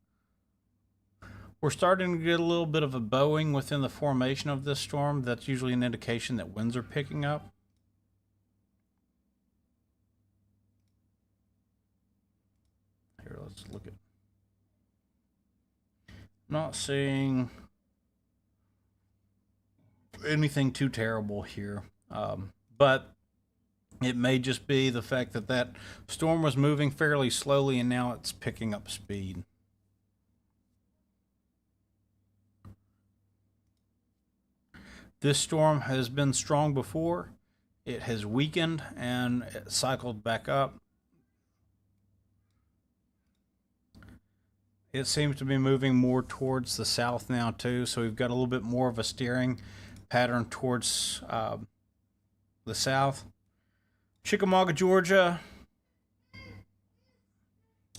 We're starting to get a little bit of a bowing within the formation of this storm. That's usually an indication that winds are picking up. Here, let's look at. Not seeing anything too terrible here, but it may just be the fact that that storm was moving fairly slowly and now it's picking up speed. This storm has been strong before. It has weakened and it cycled back up. It seems to be moving more towards the south now too, so we've got a little bit more of a steering pattern towards the south. Chickamauga, Georgia,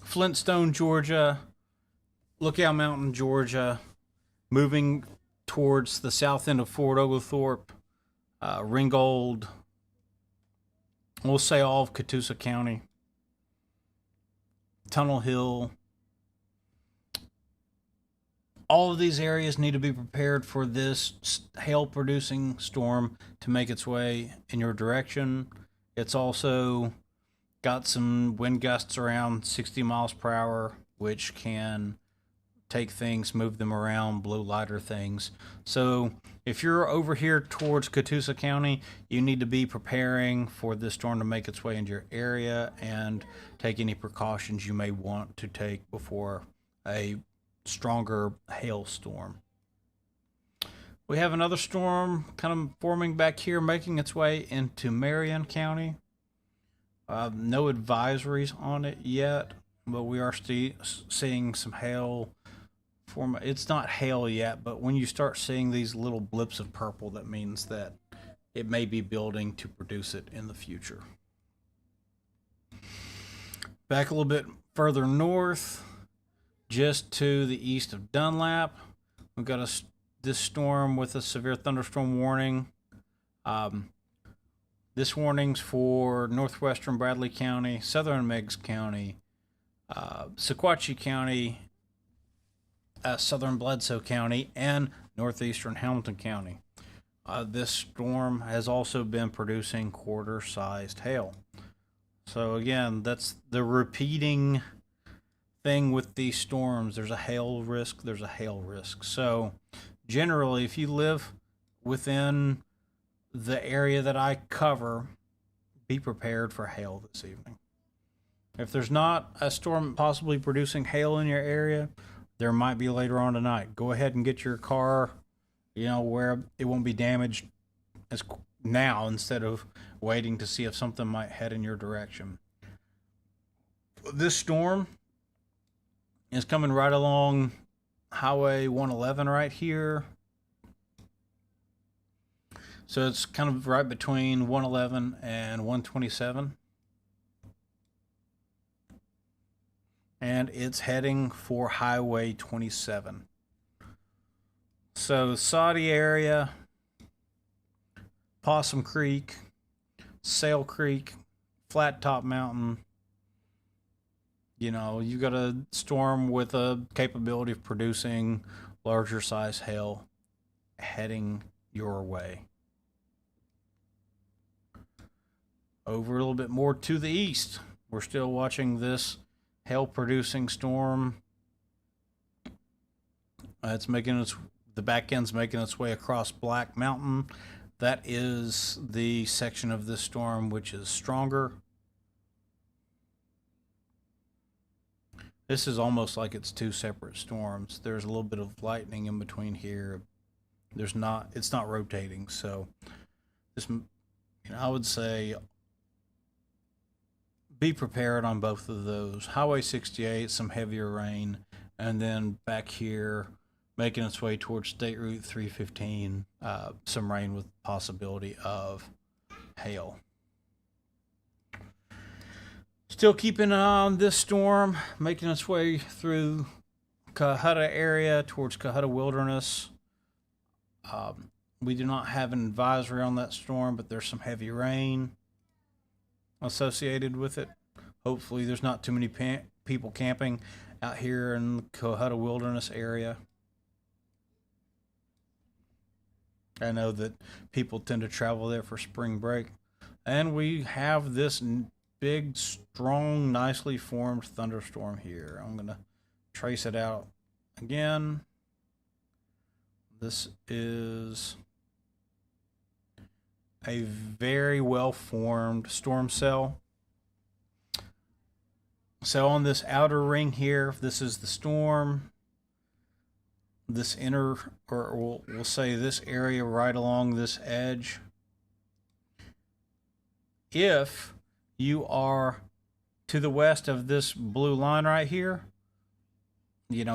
Flintstone, Georgia, Lookout Mountain, Georgia, moving towards the south end of Fort Oglethorpe, Ringgold, we'll say all of Catoosa County, Tunnel Hill. All of these areas need to be prepared for this hail-producing storm to make its way in your direction. It's also got some wind gusts around 60 miles per hour, which can take things, move them around, blow lighter things. So if you're over here towards Catoosa County, you need to be preparing for this storm to make its way into your area and take any precautions you may want to take before a stronger hailstorm. We have another storm kind of forming back here, making its way into Marion County. No advisories on it yet, but we are seeing some hail form. It's not hail yet, but when you start seeing these little blips of purple, that means that it may be building to produce it in the future. Back a little bit further north, just to the east of Dunlap, we've got this storm with a severe thunderstorm warning. This warning's for northwestern Bradley County, southern Meigs County, Sequatchie County, southern Bledsoe County, and northeastern Hamilton County. This storm has also been producing quarter-sized hail. So again, that's the repeating thing with these storms. There's a hail risk, there's a hail risk. So generally, if you live within the area that I cover, be prepared for hail this evening. If there's not a storm possibly producing hail in your area, there might be later on tonight. Go ahead and get your car, where it won't be damaged as now instead of waiting to see if something might head in your direction. This storm is coming right along Highway 111 right here. So it's kind of right between 111 and 127. And it's heading for Highway 27. So Saudi area, Possum Creek, Sail Creek, Flat Top Mountain. You got a storm with a capability of producing larger size hail heading your way. Over a little bit more to the east, we're still watching this hail producing storm. The back end's making its way across Black Mountain. That is the section of this storm which is stronger. This is almost like it's two separate storms. There's a little bit of lightning in between here. It's not rotating. So this, I would say be prepared on both of those. Highway 68, some heavier rain, and then back here, making its way towards State Route 315, some rain with possibility of hail. Still keeping an eye on this storm, making its way through Cohutta area towards Cohutta Wilderness. We do not have an advisory on that storm, but there's some heavy rain associated with it. Hopefully there's not too many people camping out here in the Cohutta Wilderness area. I know that people tend to travel there for spring break. And we have this big, strong, nicely formed thunderstorm here. I'm going to trace it out again. This is a very well formed storm cell. So on this outer ring here, this is the storm. This inner, or we'll say this area right along this edge. If you are to the west of this blue line right here,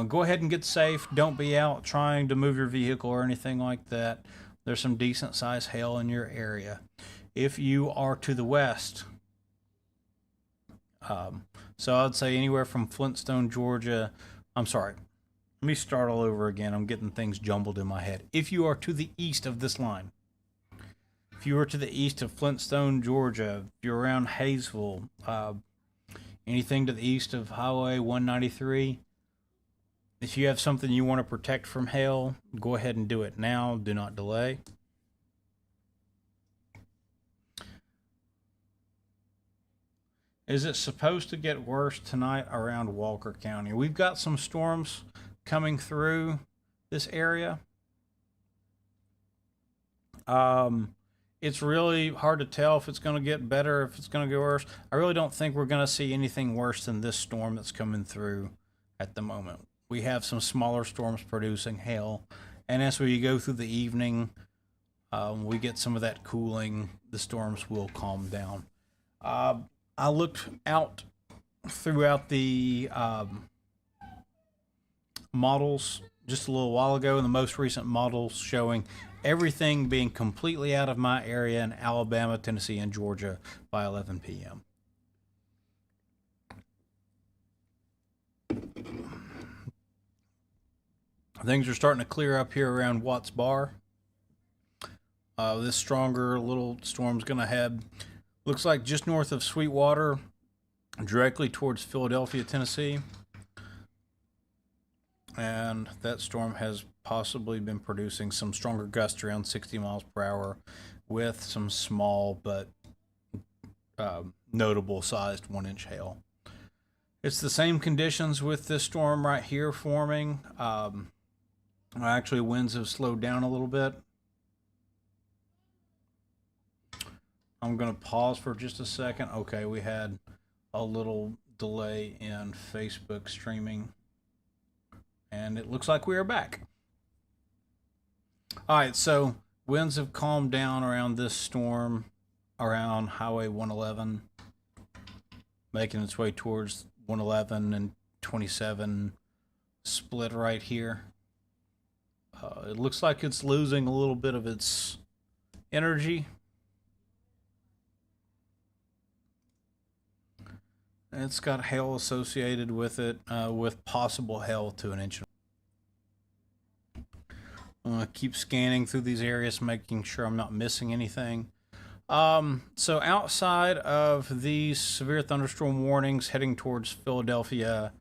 go ahead and get safe. Don't be out trying to move your vehicle or anything like that. There's some decent sized hail in your area. If you are to the west, so I'd say anywhere from Flintstone, Georgia. I'm sorry. Let me start all over again. I'm getting things jumbled in my head. If you are to the east of this line, if you are to the east of Flintstone, Georgia, if you're around Hayesville, anything to the east of Highway 193, if you have something you want to protect from hail, go ahead and do it now. Do not delay. Is it supposed to get worse tonight around Walker County? We've got some storms coming through this area. It's really hard to tell if it's going to get better, if it's going to get worse. I really don't think we're going to see anything worse than this storm that's coming through at the moment. We have some smaller storms producing hail, and as we go through the evening, we get some of that cooling. The storms will calm down. I looked out throughout the models just a little while ago, and the most recent models showing everything being completely out of my area in Alabama, Tennessee, and Georgia by 11 p.m. Things are starting to clear up here around Watts Bar. This stronger little storm's going to head, looks like just north of Sweetwater, directly towards Philadelphia, Tennessee. And that storm has possibly been producing some stronger gusts around 60 miles per hour with some small but notable sized 1-inch hail. It's the same conditions with this storm right here forming. Actually, winds have slowed down a little bit. I'm going to pause for just a second. Okay, we had a little delay in Facebook streaming, and it looks like we are back. All right, so winds have calmed down around this storm, around Highway 111, making its way towards 111 and 27 split right here. It looks like it's losing a little bit of its energy. It's got hail associated with it, with possible hail to 1 inch. Keep scanning through these areas, making sure I'm not missing anything. So outside of these severe thunderstorm warnings heading towards Philadelphia,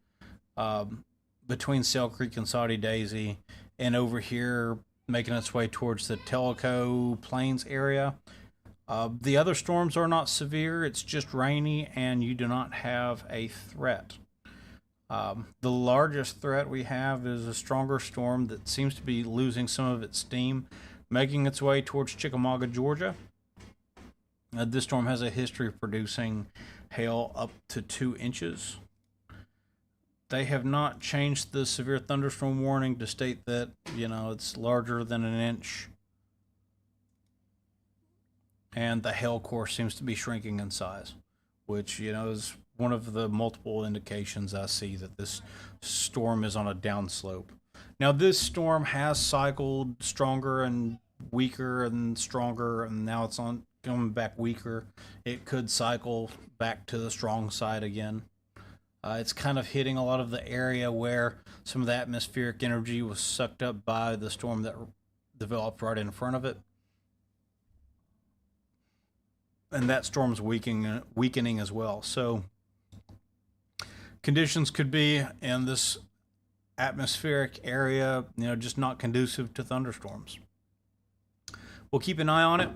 between Sale Creek and Saudi Daisy, and over here making its way towards the Tellico Plains area, the other storms are not severe. It's just rainy, and you do not have a threat. The largest threat we have is a stronger storm that seems to be losing some of its steam, making its way towards Chickamauga, Georgia. This storm has a history of producing hail up to 2 inches. They have not changed the severe thunderstorm warning to state that, it's larger than 1 inch. And the hail core seems to be shrinking in size. which, is one of the multiple indications I see that this storm is on a downslope. Now, this storm has cycled stronger and weaker and stronger, and now it's on coming back weaker. It could cycle back to the strong side again. It's kind of hitting a lot of the area where some of the atmospheric energy was sucked up by the storm that developed right in front of it. And that storm's weakening as well. So conditions could be in this atmospheric area, just not conducive to thunderstorms. We'll keep an eye on it.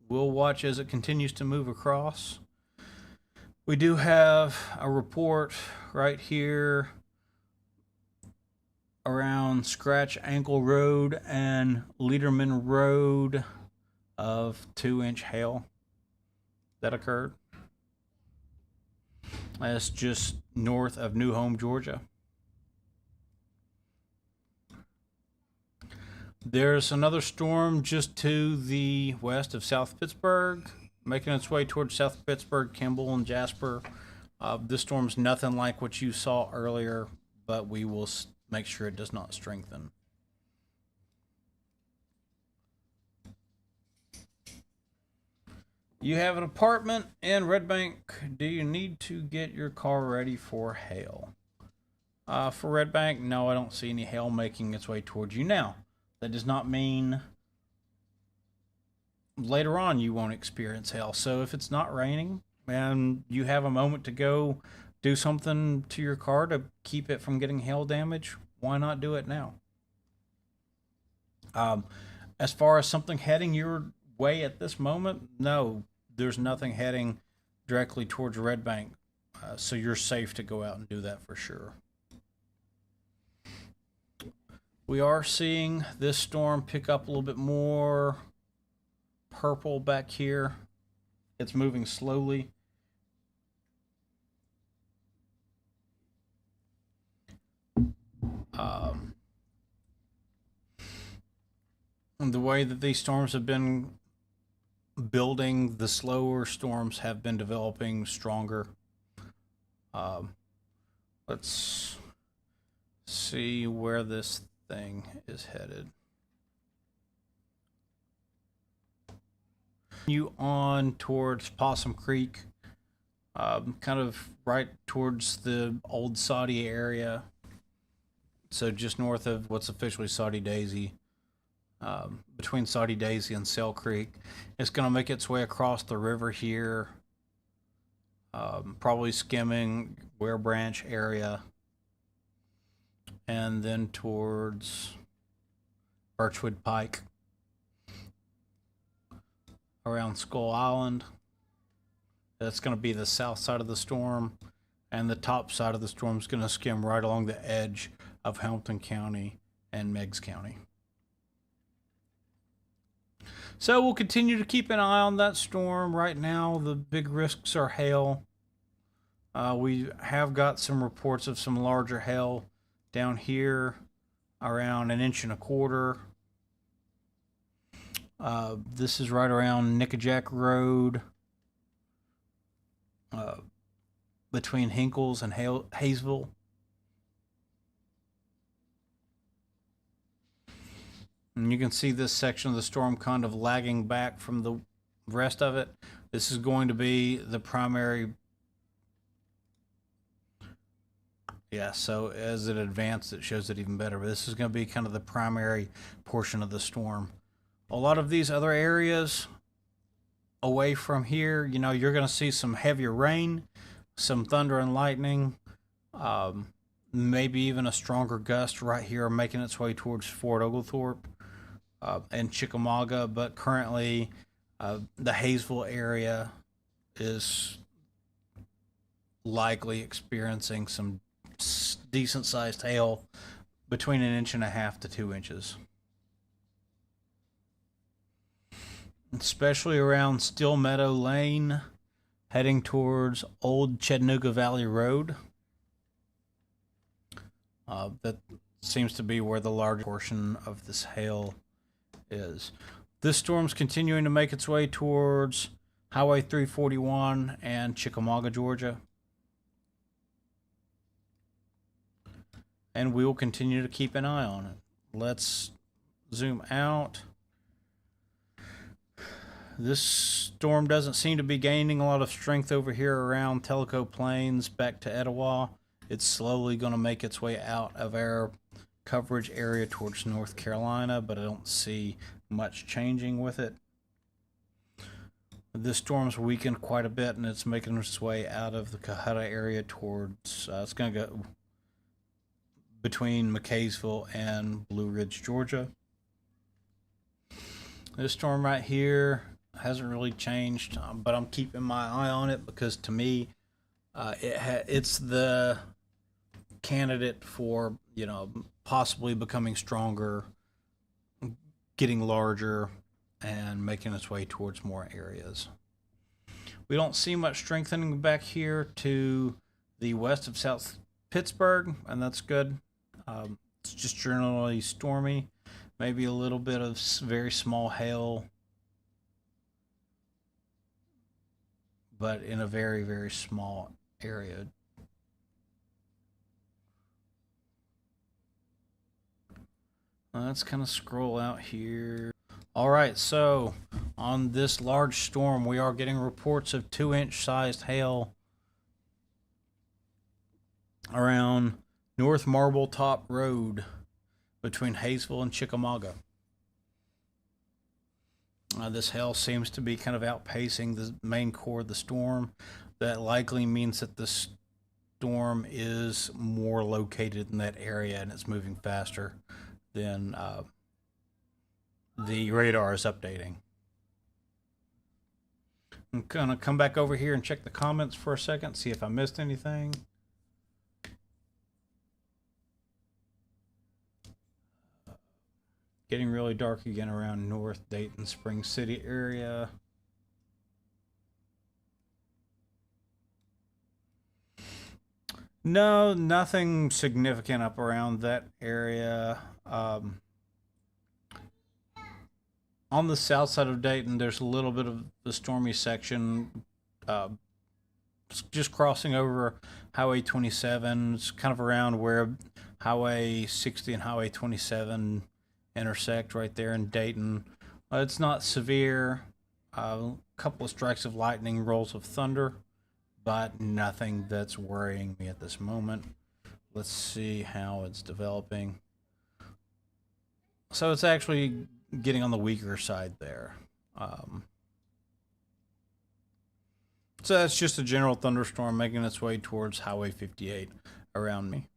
We'll watch as it continues to move across. We do have a report right here around Scratch Ankle Road and Lederman Road of 2-inch hail that occurred. That's just north of New Home, Georgia. There's another storm just to the west of South Pittsburgh, making its way towards South Pittsburgh, Kimball, and Jasper. This storm's nothing like what you saw earlier, but we will make sure it does not strengthen. You have an apartment in Red Bank. Do you need to get your car ready for hail? For Red Bank, no, I don't see any hail making its way towards you now. That does not mean later on you won't experience hail. So if it's not raining and you have a moment to go do something to your car to keep it from getting hail damage, why not do it now? As far as something heading your way at this moment, no, there's nothing heading directly towards Red Bank. So you're safe to go out and do that for sure. We are seeing this storm pick up a little bit more purple back here. It's moving slowly. The way that these storms have been building, the slower storms have been developing stronger. Let's see where this thing is headed. You on towards Possum Creek, kind of right towards the old Saudi area. So just north of what's officially Saudi Daisy, between Saudi Daisy and Sale Creek. It's going to make its way across the river here, probably skimming Ware Branch area, and then towards Birchwood Pike, around Skull Island. That's going to be the south side of the storm, and the top side of the storm is going to skim right along the edge of Hamilton County and Meigs County. So we'll continue to keep an eye on that storm. Right now, the big risks are hail. We have got some reports of some larger hail down here, around 1.25 inches. This is right around Nickajack Road, between Hinkles and Hayesville. And you can see this section of the storm kind of lagging back from the rest of it. This is going to be the primary. Yeah, so as it advances, it shows it even better. But this is going to be kind of the primary portion of the storm. A lot of these other areas away from here, you're going to see some heavier rain, some thunder and lightning, maybe even a stronger gust right here making its way towards Fort Oglethorpe and Chickamauga. But currently, the Hayesville area is likely experiencing some decent sized hail between 1.5 inches to 2 inches. Especially around Still Meadow Lane, heading towards Old Chattanooga Valley Road. That seems to be where the large portion of this hail is. This storm's continuing to make its way towards Highway 341 and Chickamauga, Georgia. And we will continue to keep an eye on it. Let's zoom out. This storm doesn't seem to be gaining a lot of strength over here around Tellico Plains back to Etowah. It's slowly going to make its way out of our coverage area towards North Carolina, but I don't see much changing with it. This storm's weakened quite a bit, and it's making its way out of the Cohutta area towards, it's going to go between McKaysville and Blue Ridge, Georgia. This storm right here hasn't really changed, but I'm keeping my eye on it because to me, it's the candidate for, possibly becoming stronger, getting larger, and making its way towards more areas. We don't see much strengthening back here to the west of South Pittsburgh, and that's good. It's just generally stormy, maybe a little bit of very small hail, but in a very, very small area. Let's kind of scroll out here. All right, so on this large storm, we are getting reports of 2-inch sized hail around North Marble Top Road between Hayesville and Chickamauga. This hail seems to be kind of outpacing the main core of the storm. That likely means that the storm is more located in that area and it's moving faster than the radar is updating. I'm gonna come back over here and check the comments for a second, see if I missed anything. Getting really dark again around North Dayton, Spring City area. No, nothing significant up around that area. On the south side of Dayton, there's a little bit of the stormy section just crossing over Highway 27. It's kind of around where Highway 60 and Highway 27 intersect right there in Dayton. It's not severe. A couple of strikes of lightning, rolls of thunder, but nothing that's worrying me at this moment. Let's see how it's developing. So it's actually getting on the weaker side there. So that's just a general thunderstorm making its way towards Highway 58 around me.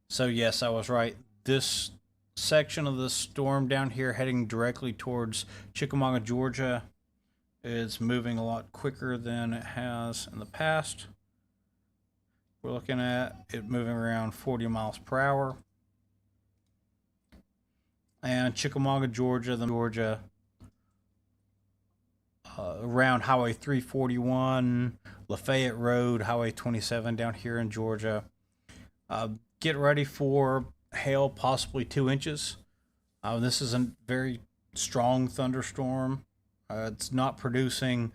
So yes, I was right. This section of the storm down here heading directly towards Chickamauga, Georgia is moving a lot quicker than it has in the past. We're looking at it moving around 40 miles per hour. And Chickamauga, Georgia, around Highway 341, Lafayette Road, Highway 27 down here in Georgia. Get ready for hail, possibly 2 inches. This is a very strong thunderstorm. It's not producing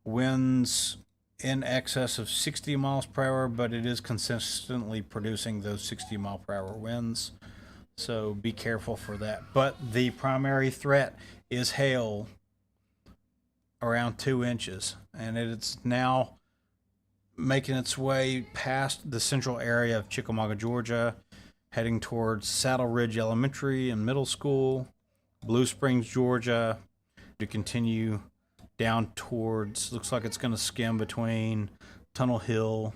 winds in excess of 60 miles per hour, but it is consistently producing those 60 mile per hour winds. So be careful for that. But the primary threat is hail around 2 inches, and it's now making its way past the central area of Chickamauga, Georgia, heading towards Saddle Ridge Elementary and Middle School, Blue Springs, Georgia, to continue down towards, looks like it's going to skim between Tunnel Hill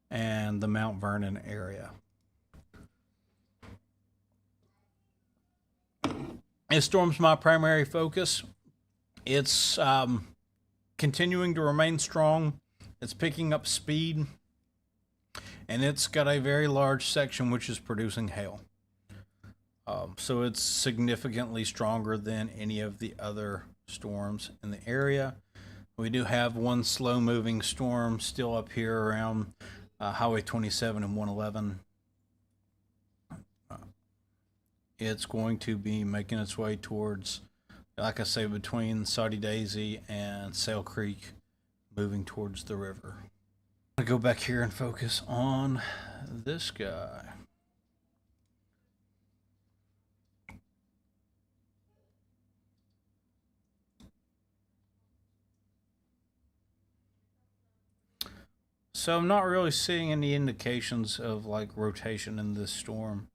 and the Mount Vernon area. This storm's my primary focus. It's continuing to remain strong. It's picking up speed, and it's got a very large section which is producing hail. So it's significantly stronger than any of the other storms in the area. We do have one slow-moving storm still up here around Highway 27 and 111 it's going to be making its way towards, like I say, between Saudi Daisy and Sail Creek, moving towards the river. I'm gonna go back here and focus on this guy. So I'm not really seeing any indications of like rotation in this storm.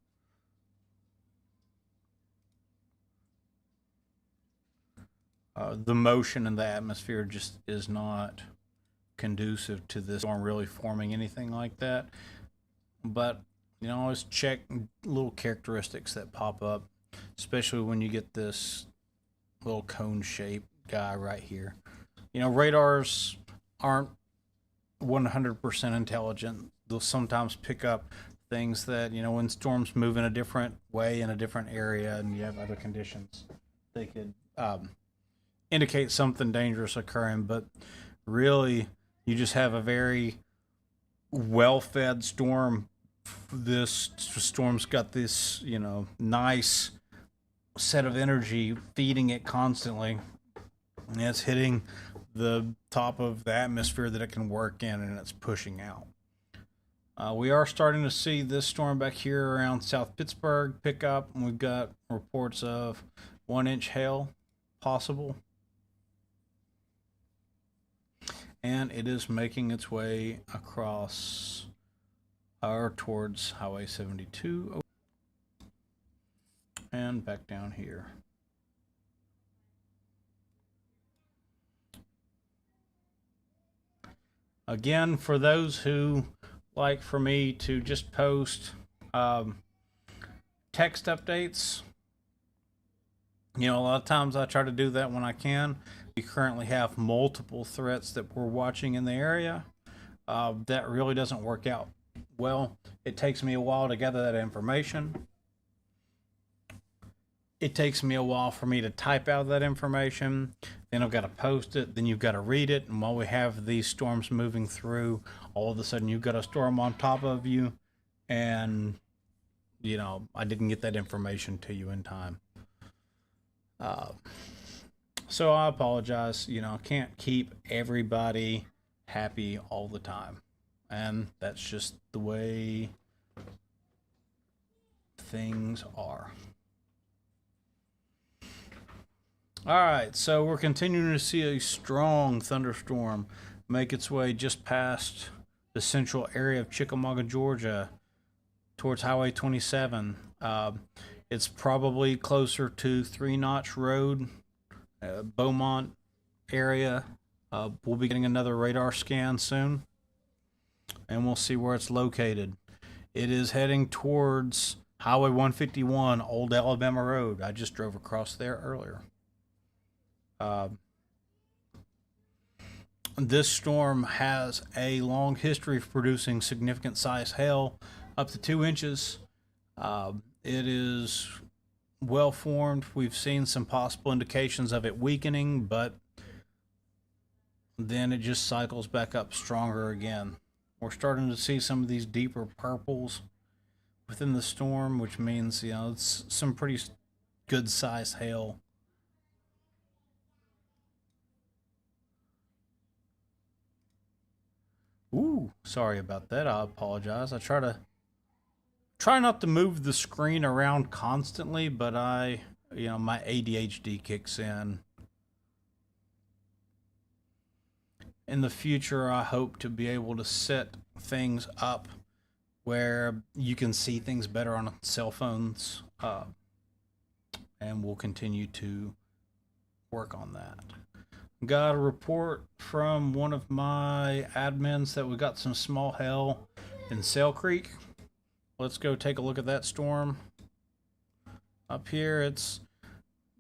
The motion in the atmosphere just is not conducive to this storm really forming anything like that. But you know, always check little characteristics that pop up, especially when you get this little cone shaped guy right here. You know, radars aren't 100% intelligent. They'll sometimes pick up things that, you know, when storms move in a different way in a different area and you have other conditions, they could indicate something dangerous occurring. But really, you just have a very well fed storm. This storm's got this, you know, nice set of energy feeding it constantly. And it's hitting the top of the atmosphere that it can work in, and it's pushing out. We are starting to see this storm back here around South Pittsburgh pick up, and we've got reports of 1-inch hail possible. And it is making its way across or towards Highway 72 and back down here. Again, for those who like for me to just post text updates, you know, a lot of times I try to do that when I can. We currently have multiple threats that we're watching in the area. That really doesn't work out well. It takes me a while to gather that information. It takes me a while for me to type out that information. Then I've got to post it. Then you've got to read it. And while we have these storms moving through, all of a sudden you've got a storm on top of you. And, you know, I didn't get that information to you in time. So I apologize. You know, I can't keep everybody happy all the time. And that's just the way things are. All right, so we're continuing to see a strong thunderstorm make its way just past the central area of Chickamauga, Georgia, towards Highway 27. It's probably closer to 3 Notch Road, Beaumont area. We'll be getting another radar scan soon, and we'll see where it's located. It is heading towards Highway 151, Old Alabama Road. I just drove across there earlier. This storm has a long history of producing significant size hail, up to 2 inches. It is well formed. We've seen some possible indications of it weakening, but then it just cycles back up stronger again. We're starting to see some of these deeper purples within the storm, which means, you know, it's some pretty good sized hail. Ooh, sorry about that. I apologize. I try not to move the screen around constantly, but my ADHD kicks in. In the future, I hope to be able to set things up where you can see things better on cell phones, and we'll continue to work on that. Got a report from one of my admins that we got some small hail in Sail Creek. Let's go take a look at that storm. Up here, it's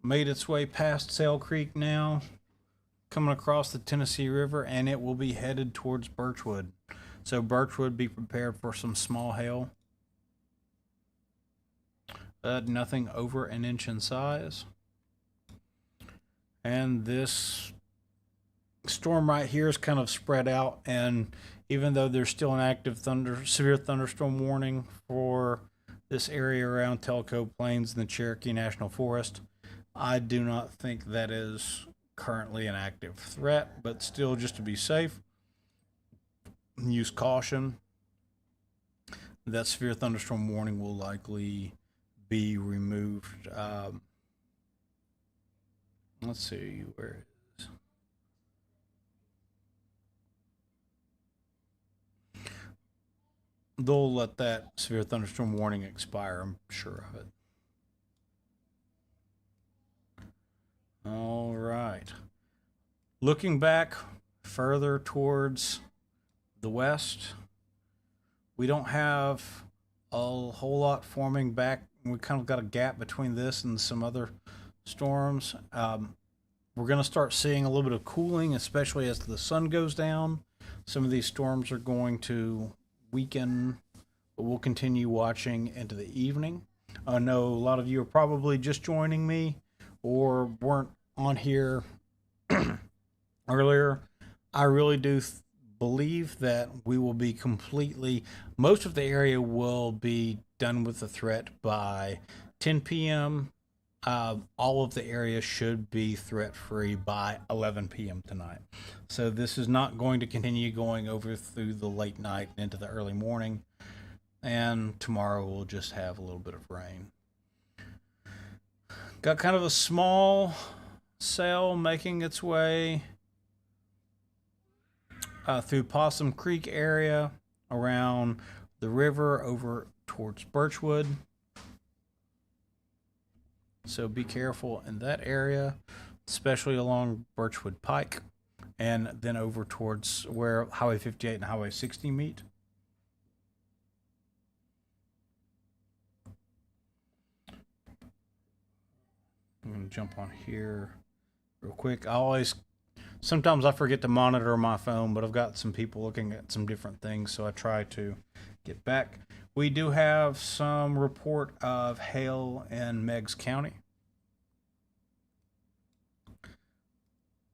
made its way past Sail Creek now, coming across the Tennessee River, and it will be headed towards Birchwood. So Birchwood, be prepared for some small hail. Nothing over 1 inch in size. And this storm right here is kind of spread out, and even though there's still an active severe thunderstorm warning for this area around Telco Plains and the Cherokee National Forest. I do not think that is currently an active threat, but still, just to be safe, use caution. That severe thunderstorm warning will likely be removed. Let's see where it is. They'll let that severe thunderstorm warning expire, I'm sure of it. All right. Looking back further towards the west, we don't have a whole lot forming back. We kind of got a gap between this and some other storms. We're going to start seeing a little bit of cooling, especially as the sun goes down. Some of these storms are going to weaken, but we'll continue watching into the evening. I know a lot of you are probably just joining me or weren't on here earlier. I really do believe that we will be most of the area will be done with the threat by 10 p.m. All of the area should be threat free by 11 p.m. tonight. So this is not going to continue going over through the late night and into the early morning. And tomorrow we'll just have a little bit of rain. Got kind of a small cell making its way through Possum Creek area, around the river over towards Birchwood. So be careful in that area, especially along Birchwood Pike, and then over towards where Highway 58 and Highway 60 meet. I'm going to jump on here real quick. Sometimes I forget to monitor my phone, but I've got some people looking at some different things, so I try to get back. We do have some report of hail in Meigs County.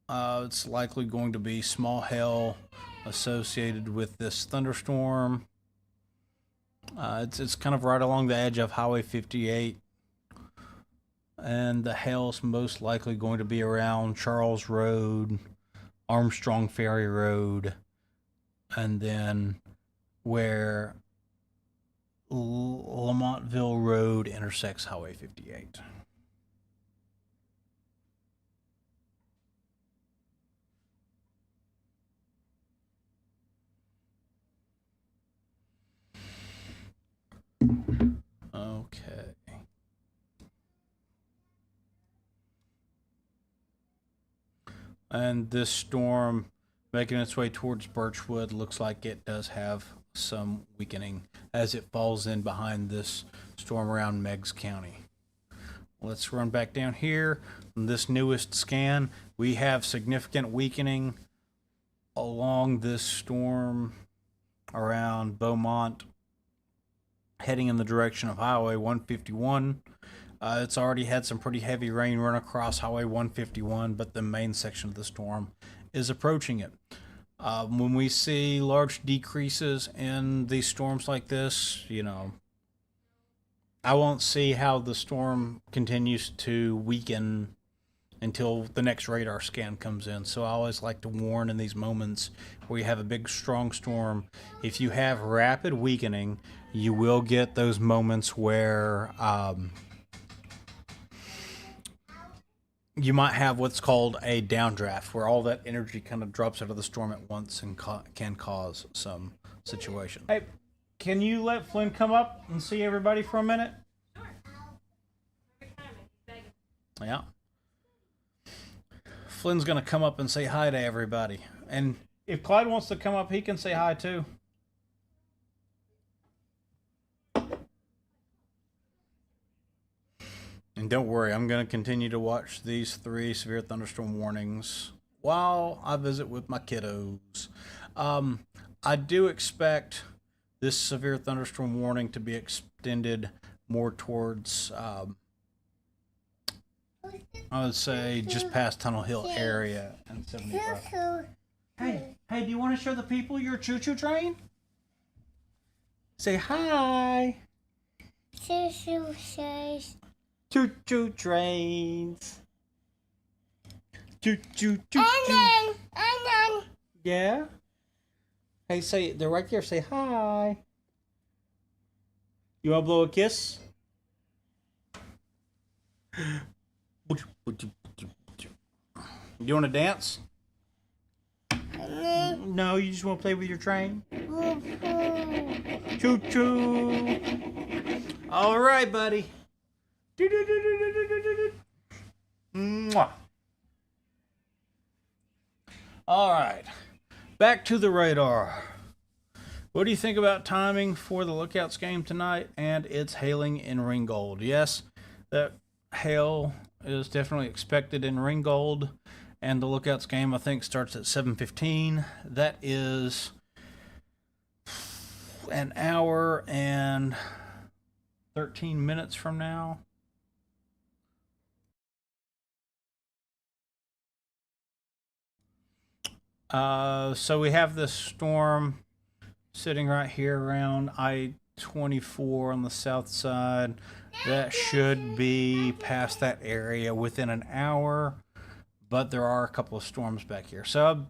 It's likely going to be small hail associated with this thunderstorm. It's kind of right along the edge of Highway 58. And the hail's most likely going to be around Charles Road, Armstrong Ferry Road, and then where Lamontville Road intersects Highway 58. Okay. And this storm making its way towards Birchwood looks like it does have some weakening as it falls in behind this storm around Meigs County. Let's run back down here. On this newest scan, we have significant weakening along this storm around Beaumont, heading in the direction of Highway 151. It's already had some pretty heavy rain run across Highway 151, but the main section of the storm is approaching it. When we see large decreases in these storms like this, I won't see how the storm continues to weaken until the next radar scan comes in. So I always like to warn in these moments where you have a big, strong storm. If you have rapid weakening, you will get those moments where you might have what's called a downdraft, where all that energy kind of drops out of the storm at once and can cause some situation. Hey, can you let Flynn come up and see everybody for a minute? Yeah. Flynn's going to come up and say hi to everybody. And if Clyde wants to come up, he can say hi too. And don't worry, I'm going to continue to watch these 3 severe thunderstorm warnings while I visit with my kiddos. I do expect this severe thunderstorm warning to be extended more towards, I would say, just past Tunnel Hill area and 75. Hey, do you want to show the people your choo-choo train? Say hi. Choo-choo says. Choo-choo trains. Choo-choo, choo-choo. And then. Yeah? Hey, say, they're right there. Say hi. You want to blow a kiss? You want to dance? No, you just want to play with your train? Choo choo. All right, buddy. Mwah. All right. Back to the radar. What do you think about timing for the Lookouts game tonight? And it's hailing in Ringgold. Yes, that hail is definitely expected in Ringgold. And the Lookouts game, I think, starts at 7:15. That is an hour and 13 minutes from now. So we have this storm sitting right here around I-24 on the south side. That should be past that area within an hour, but there are a couple of storms back here. So,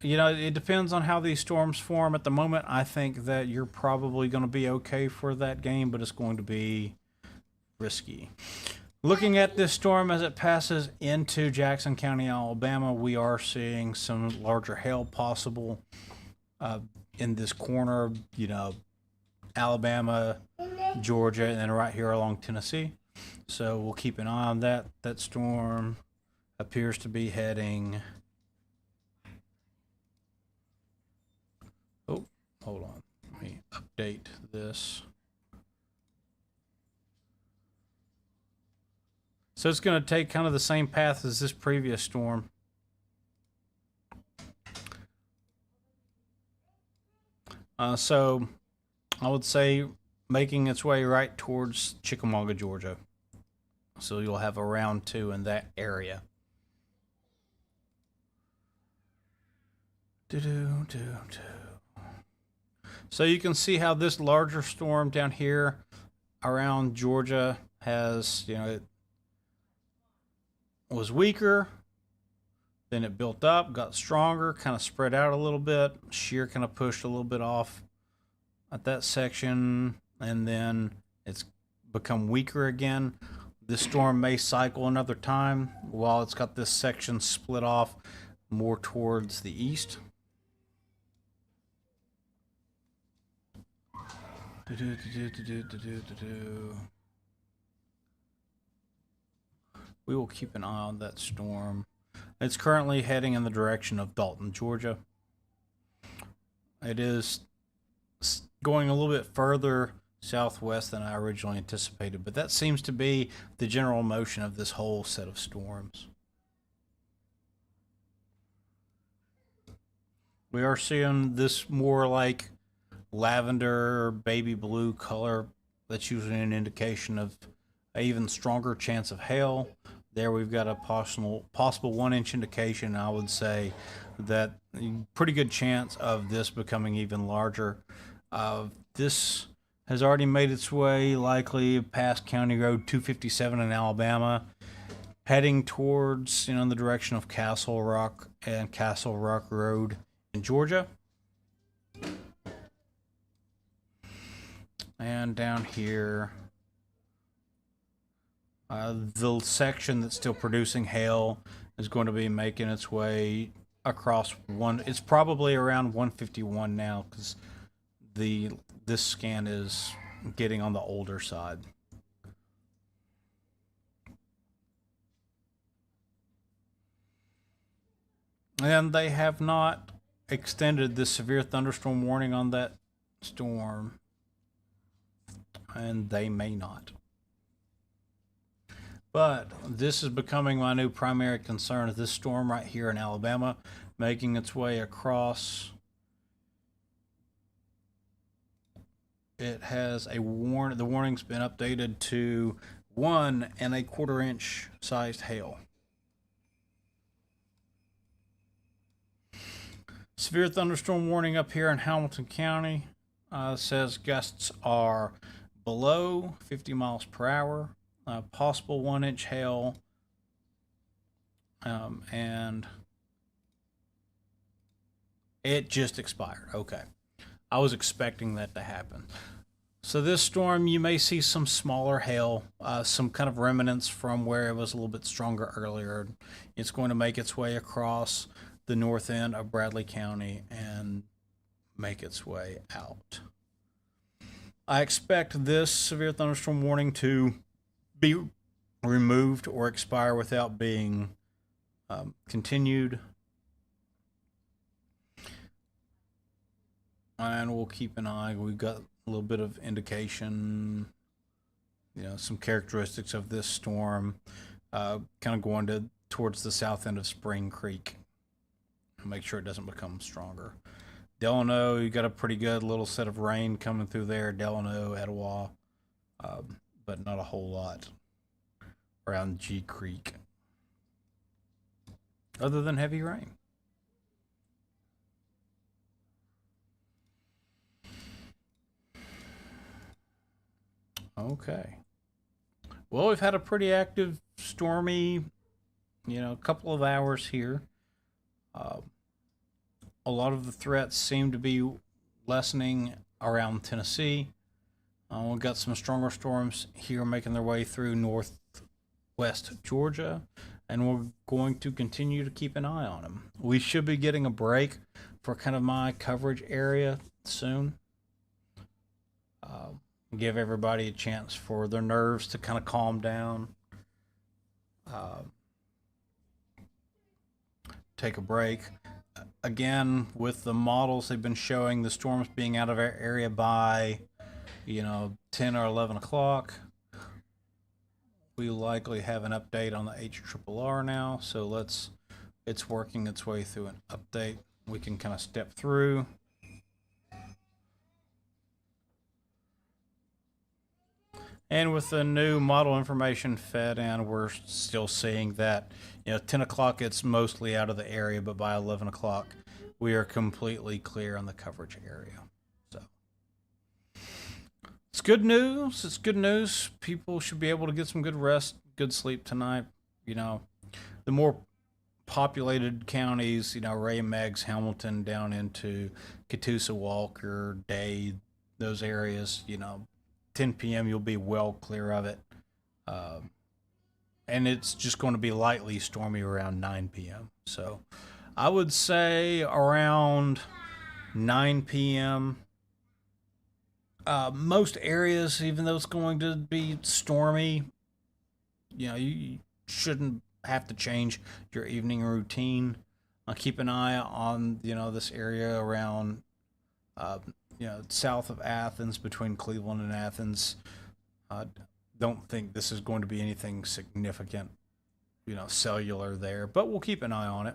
you know, it depends on how these storms form. At the moment, I think that you're probably going to be okay for that game, but it's going to be risky. Looking at this storm as it passes into Jackson County, Alabama, we are seeing some larger hail possible in this corner, you know, Alabama, Georgia, and then right here along Tennessee. So we'll keep an eye on that. That storm appears to be heading... Oh, hold on. Let me update this. So it's going to take kind of the same path as this previous storm. So I would say making its way right towards Chickamauga, Georgia. So you'll have a round 2 in that area. So you can see how this larger storm down here around Georgia has, you know, it was weaker, then it built up, got stronger, kind of spread out a little bit. Shear kind of pushed a little bit off at that section, and then it's become weaker again. This storm may cycle another time while it's got this section split off more towards the east. We will keep an eye on that storm. It's currently heading in the direction of Dalton, Georgia. It is going a little bit further southwest than I originally anticipated, but that seems to be the general motion of this whole set of storms. We are seeing this more like lavender, baby blue color. That's usually an indication of an even stronger chance of hail. There we've got a possible 1-inch indication. I would say that pretty good chance of this becoming even larger. This has already made its way likely past County Road 257 in Alabama, heading towards, you know, in the direction of Castle Rock and Castle Rock Road in Georgia. And down here, the section that's still producing hail is going to be making its way across one. It's probably around 151 now because this scan is getting on the older side. And they have not extended the severe thunderstorm warning on that storm, and they may not. But this is becoming my new primary concern, is this storm right here in Alabama making its way across. It has a warning. The warning's been updated to 1 1/4 inch sized hail. Severe thunderstorm warning up here in Hamilton County says gusts are below 50 miles per hour, possible 1-inch hail, and it just expired. Okay. I was expecting that to happen. So this storm, you may see some smaller hail, some kind of remnants from where it was a little bit stronger earlier. It's going to make its way across the north end of Bradley County and make its way out. I expect this severe thunderstorm warning to be removed or expire without being continued. And we'll keep an eye. We've got a little bit of indication, some characteristics of this storm, kind of going towards the south end of Spring Creek. Make sure it doesn't become stronger. Delano, you got a pretty good little set of rain coming through there. Delano, Etowah, but not a whole lot around G Creek, other than heavy rain. Okay. Well, we've had a pretty active, stormy, couple of hours here. A lot of the threats seem to be lessening around Tennessee. We've got some stronger storms here making their way through northwest Georgia, and we're going to continue to keep an eye on them. We should be getting a break for kind of my coverage area soon. Give everybody a chance for their nerves to kind of calm down. Take a break. Again, with the models, they've been showing the storms being out of our area by, 10 or 11 o'clock. We likely have an update on the HRRR now, so it's working its way through an update. We can kind of step through. And with the new model information fed in, we're still seeing that, 10 o'clock it's mostly out of the area, but by 11 o'clock we are completely clear on the coverage area. So it's good news. It's good news. People should be able to get some good rest, good sleep tonight. The more populated counties, Ray, Meigs, Hamilton, down into Catoosa, Walker, Dade, those areas, 10 p.m. you'll be well clear of it. And it's just going to be lightly stormy around 9 p.m. So I would say around 9 p.m. Most areas, even though it's going to be stormy, you shouldn't have to change your evening routine. Keep an eye on, this area around, south of Athens, between Cleveland and Athens. Don't think this is going to be anything significant, cellular there, but we'll keep an eye on it.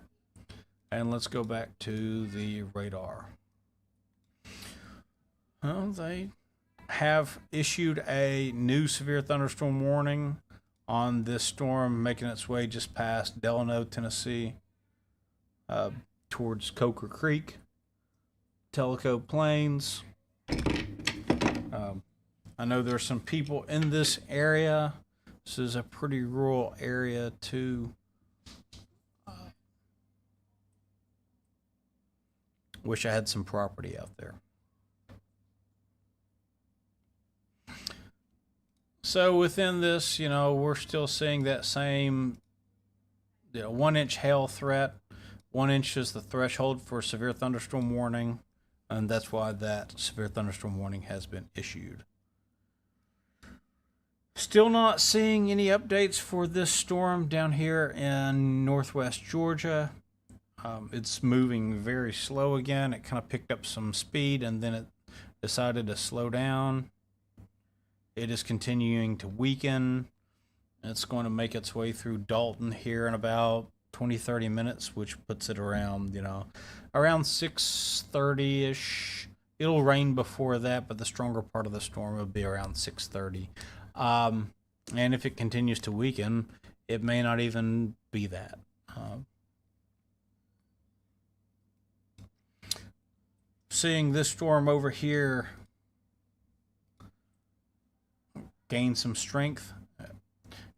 And let's go back to the radar. Well, they have issued a new severe thunderstorm warning on this storm making its way just past Delano, Tennessee, towards Coker Creek, Tellico Plains. I know there's some people in this area. This is a pretty rural area too. Wish I had some property out there. So within this, we're still seeing that same 1-inch hail threat. 1 inch is the threshold for severe thunderstorm warning, and that's why that severe thunderstorm warning has been issued. Still not seeing any updates for this storm down here in northwest Georgia. It's moving very slow again. It kind of picked up some speed and then it decided to slow down. It is continuing to weaken. It's going to make its way through Dalton here in about 20-30 minutes, which puts it around, around 6:30-ish. It'll rain before that, but the stronger part of the storm will be around 6:30. And if it continues to weaken, it may not even be that. Seeing this storm over here, gain some strength.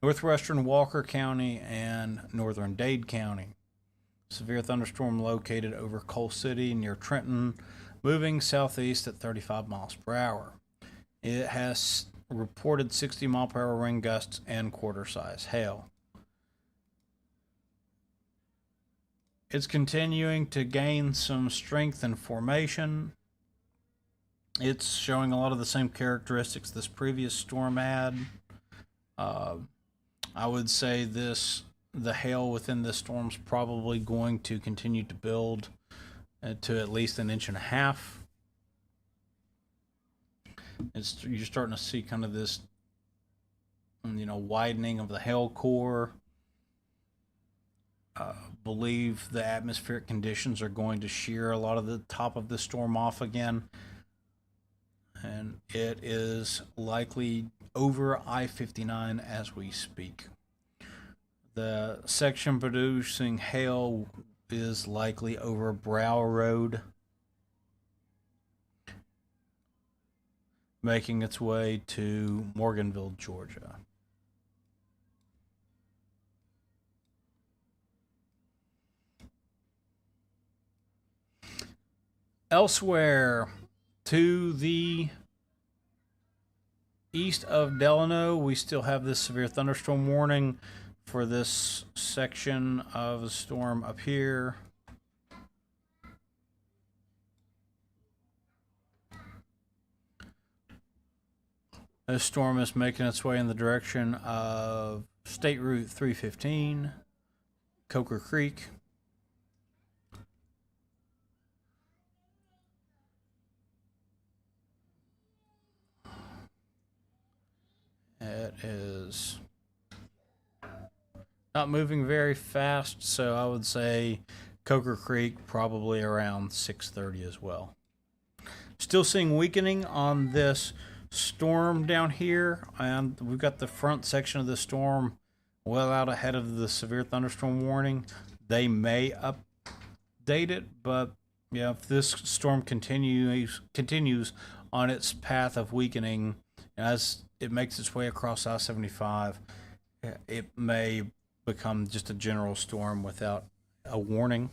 Northwestern Walker County and northern Dade County. Severe thunderstorm located over Coal City near Trenton, moving southeast at 35 miles per hour. It has reported 60-mile-per-hour wind gusts and quarter-size hail. It's continuing to gain some strength and formation. It's showing a lot of the same characteristics this previous storm had. I would say the hail within this storm is probably going to continue to build to at least 1.5 inches. You're starting to see kind of this, widening of the hail core. Believe the atmospheric conditions are going to shear a lot of the top of the storm off again, and it is likely over I-59 as we speak. The section producing hail is likely over Brow Road, making its way to Morganville, Georgia. Elsewhere, to the east of Delano, we still have this severe thunderstorm warning for this section of the storm up here. This storm is making its way in the direction of State Route 315, Coker Creek. It is not moving very fast, so I would say Coker Creek probably around 6:30 as well. Still seeing weakening on this storm down here, and we've got the front section of the storm well out ahead of the severe thunderstorm warning. They may update it, but yeah, if this storm continues on its path of weakening as it makes its way across I-75, it may become just a general storm without a warning.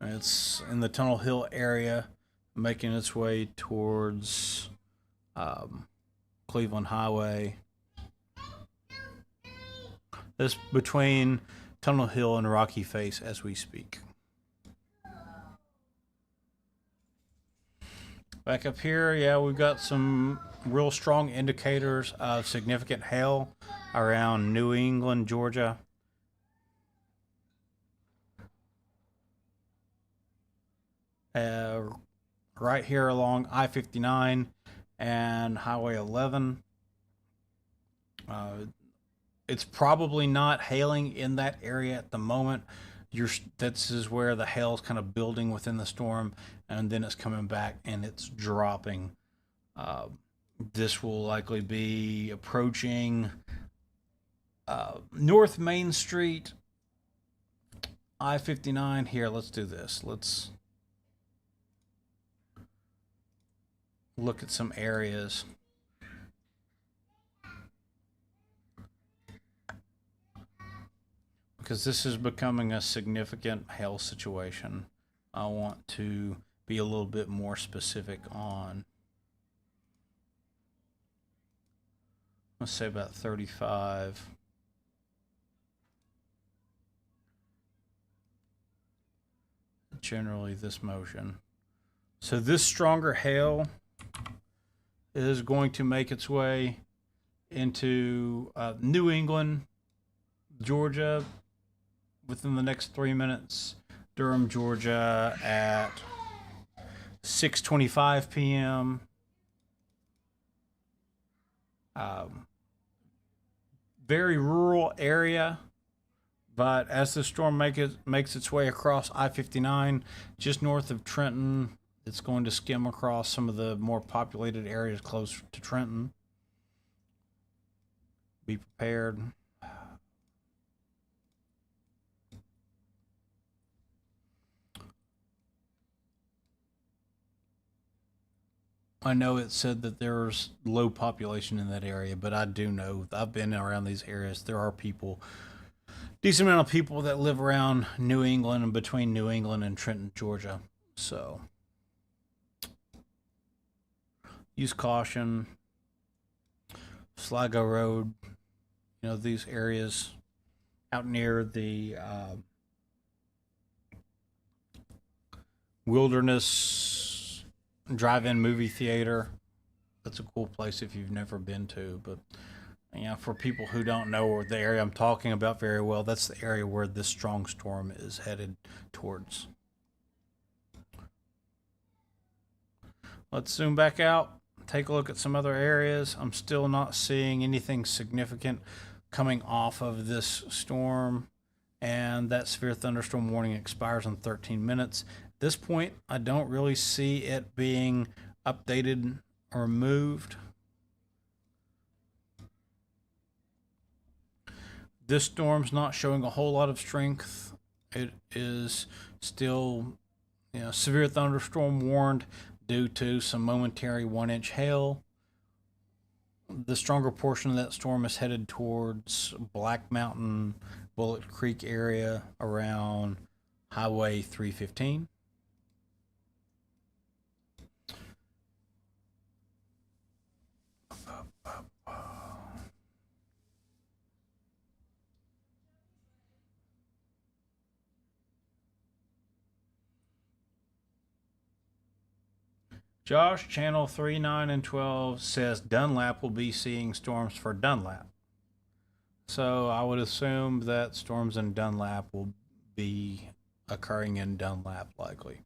It's in the Tunnel Hill area, making its way towards Cleveland Highway. This between Tunnel Hill and Rocky Face as we speak. Back up here, yeah, we've got some real strong indicators of significant hail around New England, Georgia. Right here along I-59 and Highway 11. It's probably not hailing in that area at the moment. This is where the hail is kind of building within the storm, and then it's coming back and it's dropping. This will likely be approaching North Main Street, I-59. Here, let's do this. Let's look at some areas. Because this is becoming a significant hail situation, I want to be a little bit more specific on. Let's say about 35. Generally this motion. So this stronger hail is going to make its way into New England, Georgia, within the next 3 minutes. Durham, Georgia at 6:25 p.m. Very rural area, but as the storm makes its way across I-59, just north of Trenton, it's going to skim across some of the more populated areas close to Trenton. Be prepared. I know it said that there's low population in that area, but I do know I've been around these areas. There are people, decent amount of people that live around New England and between New England and Trenton, Georgia. So use caution. Sligo Road, these areas out near the Wilderness Drive-In movie theater. That's a cool place if you've never been to. But for people who don't know the area I'm talking about very well, that's the area where this strong storm is headed towards. Let's zoom back out, take a look at some other areas. I'm still not seeing anything significant coming off of this storm, and that severe thunderstorm warning expires in 13 minutes. At this point, I don't really see it being updated or moved. This storm's not showing a whole lot of strength. It is still, severe thunderstorm warned due to some momentary 1-inch hail. The stronger portion of that storm is headed towards Black Mountain, Bullet Creek area around Highway 315. Josh, channel 3, 9, and 12 says Dunlap will be seeing storms for Dunlap. So I would assume that storms in Dunlap will be occurring in Dunlap likely.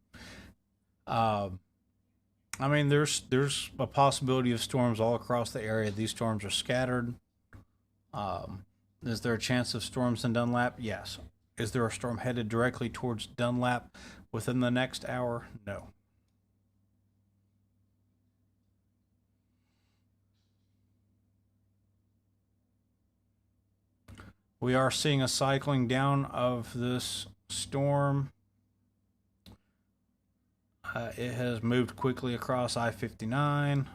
There's a possibility of storms all across the area. These storms are scattered. Is there a chance of storms in Dunlap? Yes. Is there a storm headed directly towards Dunlap within the next hour? No. We are seeing a cycling down of this storm. It has moved quickly across I-59.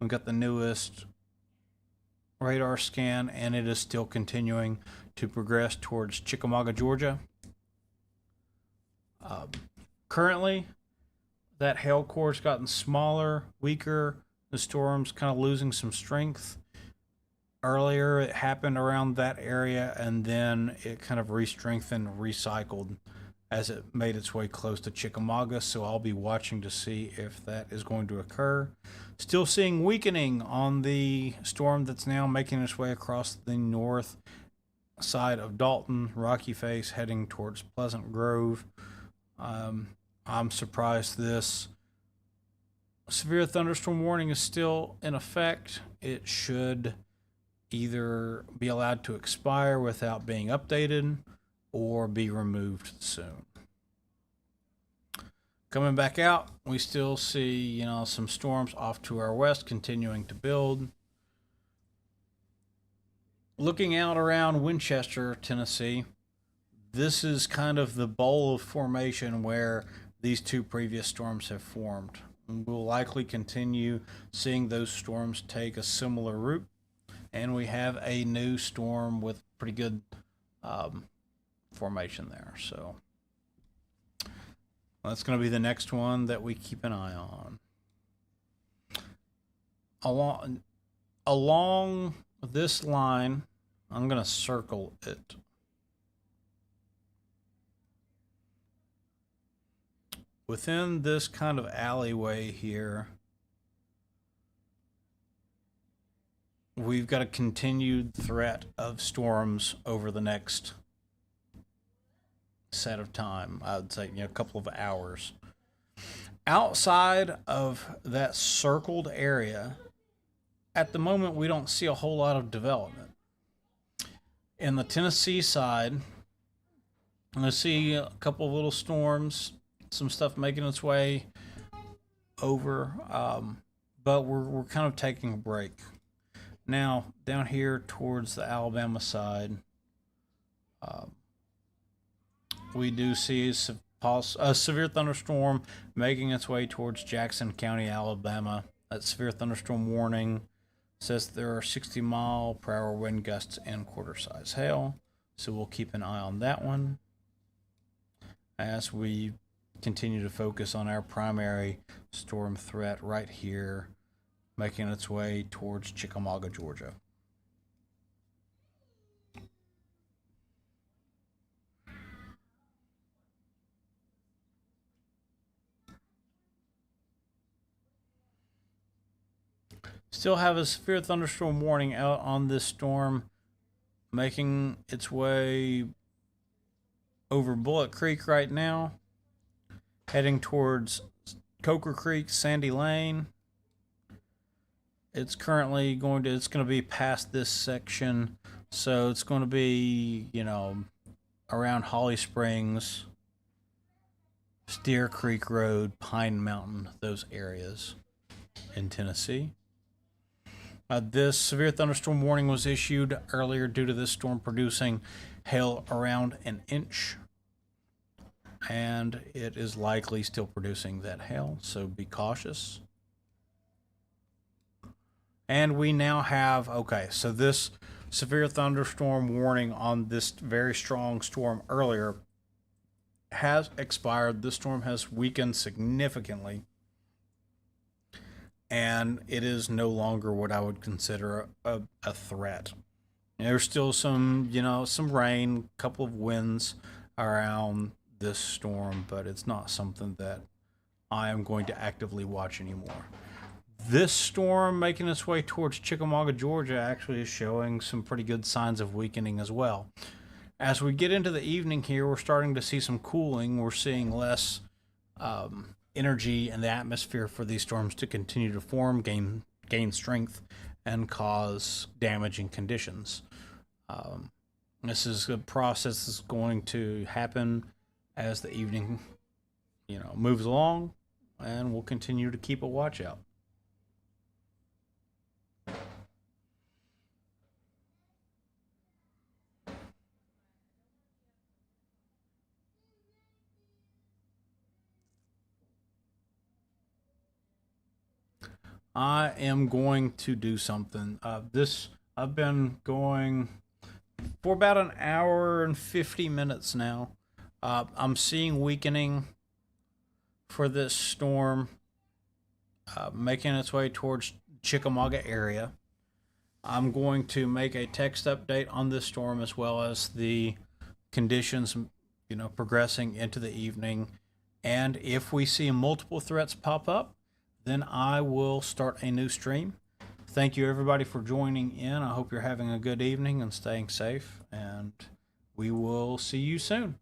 We've got the newest radar scan, and it is still continuing to progress towards Chickamauga, Georgia. Currently, that hail core's gotten smaller, weaker. The storm's kind of losing some strength. Earlier, it happened around that area, and then it kind of re-strengthened, recycled as it made its way close to Chickamauga. So I'll be watching to see if that is going to occur. Still seeing weakening on the storm that's now making its way across the north side of Dalton, Rocky Face, heading towards Pleasant Grove. I'm surprised this severe thunderstorm warning is still in effect. It should either be allowed to expire without being updated or be removed soon. Coming back out, we still see, some storms off to our west continuing to build. Looking out around Winchester, Tennessee, this is kind of the bowl of formation where these two previous storms have formed. We'll likely continue seeing those storms take a similar route. And we have a new storm with pretty good formation there. So that's going to be the next one that we keep an eye on. Along this line, I'm going to circle it. Within this kind of alleyway here, we've got a continued threat of storms over the next set of time. I would say, a couple of hours. Outside of that circled area, at the moment, we don't see a whole lot of development. In the Tennessee side, I see a couple of little storms, some stuff making its way over, but we're kind of taking a break. Now, down here towards the Alabama side, we do see a severe thunderstorm making its way towards Jackson County, Alabama. That severe thunderstorm warning says there are 60-mile-per-hour wind gusts and quarter-size hail. So we'll keep an eye on that one as we continue to focus on our primary storm threat right here, making its way towards Chickamauga, Georgia. Still have a severe thunderstorm warning out on this storm, making its way over Bullet Creek right now, heading towards Coker Creek, Sandy Lane. It's currently going to be past this section, so it's going to be, around Holly Springs, Steer Creek Road, Pine Mountain, those areas in Tennessee. This severe thunderstorm warning was issued earlier due to this storm producing hail around an inch. And it is likely still producing that hail, so be cautious. And we now have, so this severe thunderstorm warning on this very strong storm earlier has expired. This storm has weakened significantly, and it is no longer what I would consider a threat. There's still some rain, a couple of winds around this storm, but it's not something that I am going to actively watch anymore. This storm making its way towards Chickamauga, Georgia, actually is showing some pretty good signs of weakening as well. As we get into the evening here, we're starting to see some cooling. We're seeing less energy in the atmosphere for these storms to continue to form, gain strength, and cause damaging conditions. This is a process that's going to happen as the evening, moves along, and we'll continue to keep a watch out. I am going to do something. I've been going for about an hour and 50 minutes now. I'm seeing weakening for this storm, making its way towards Chickamauga area. I'm going to make a text update on this storm as well as the conditions, progressing into the evening. And if we see multiple threats pop up, then I will start a new stream. Thank you, everybody, for joining in. I hope you're having a good evening and staying safe, and we will see you soon.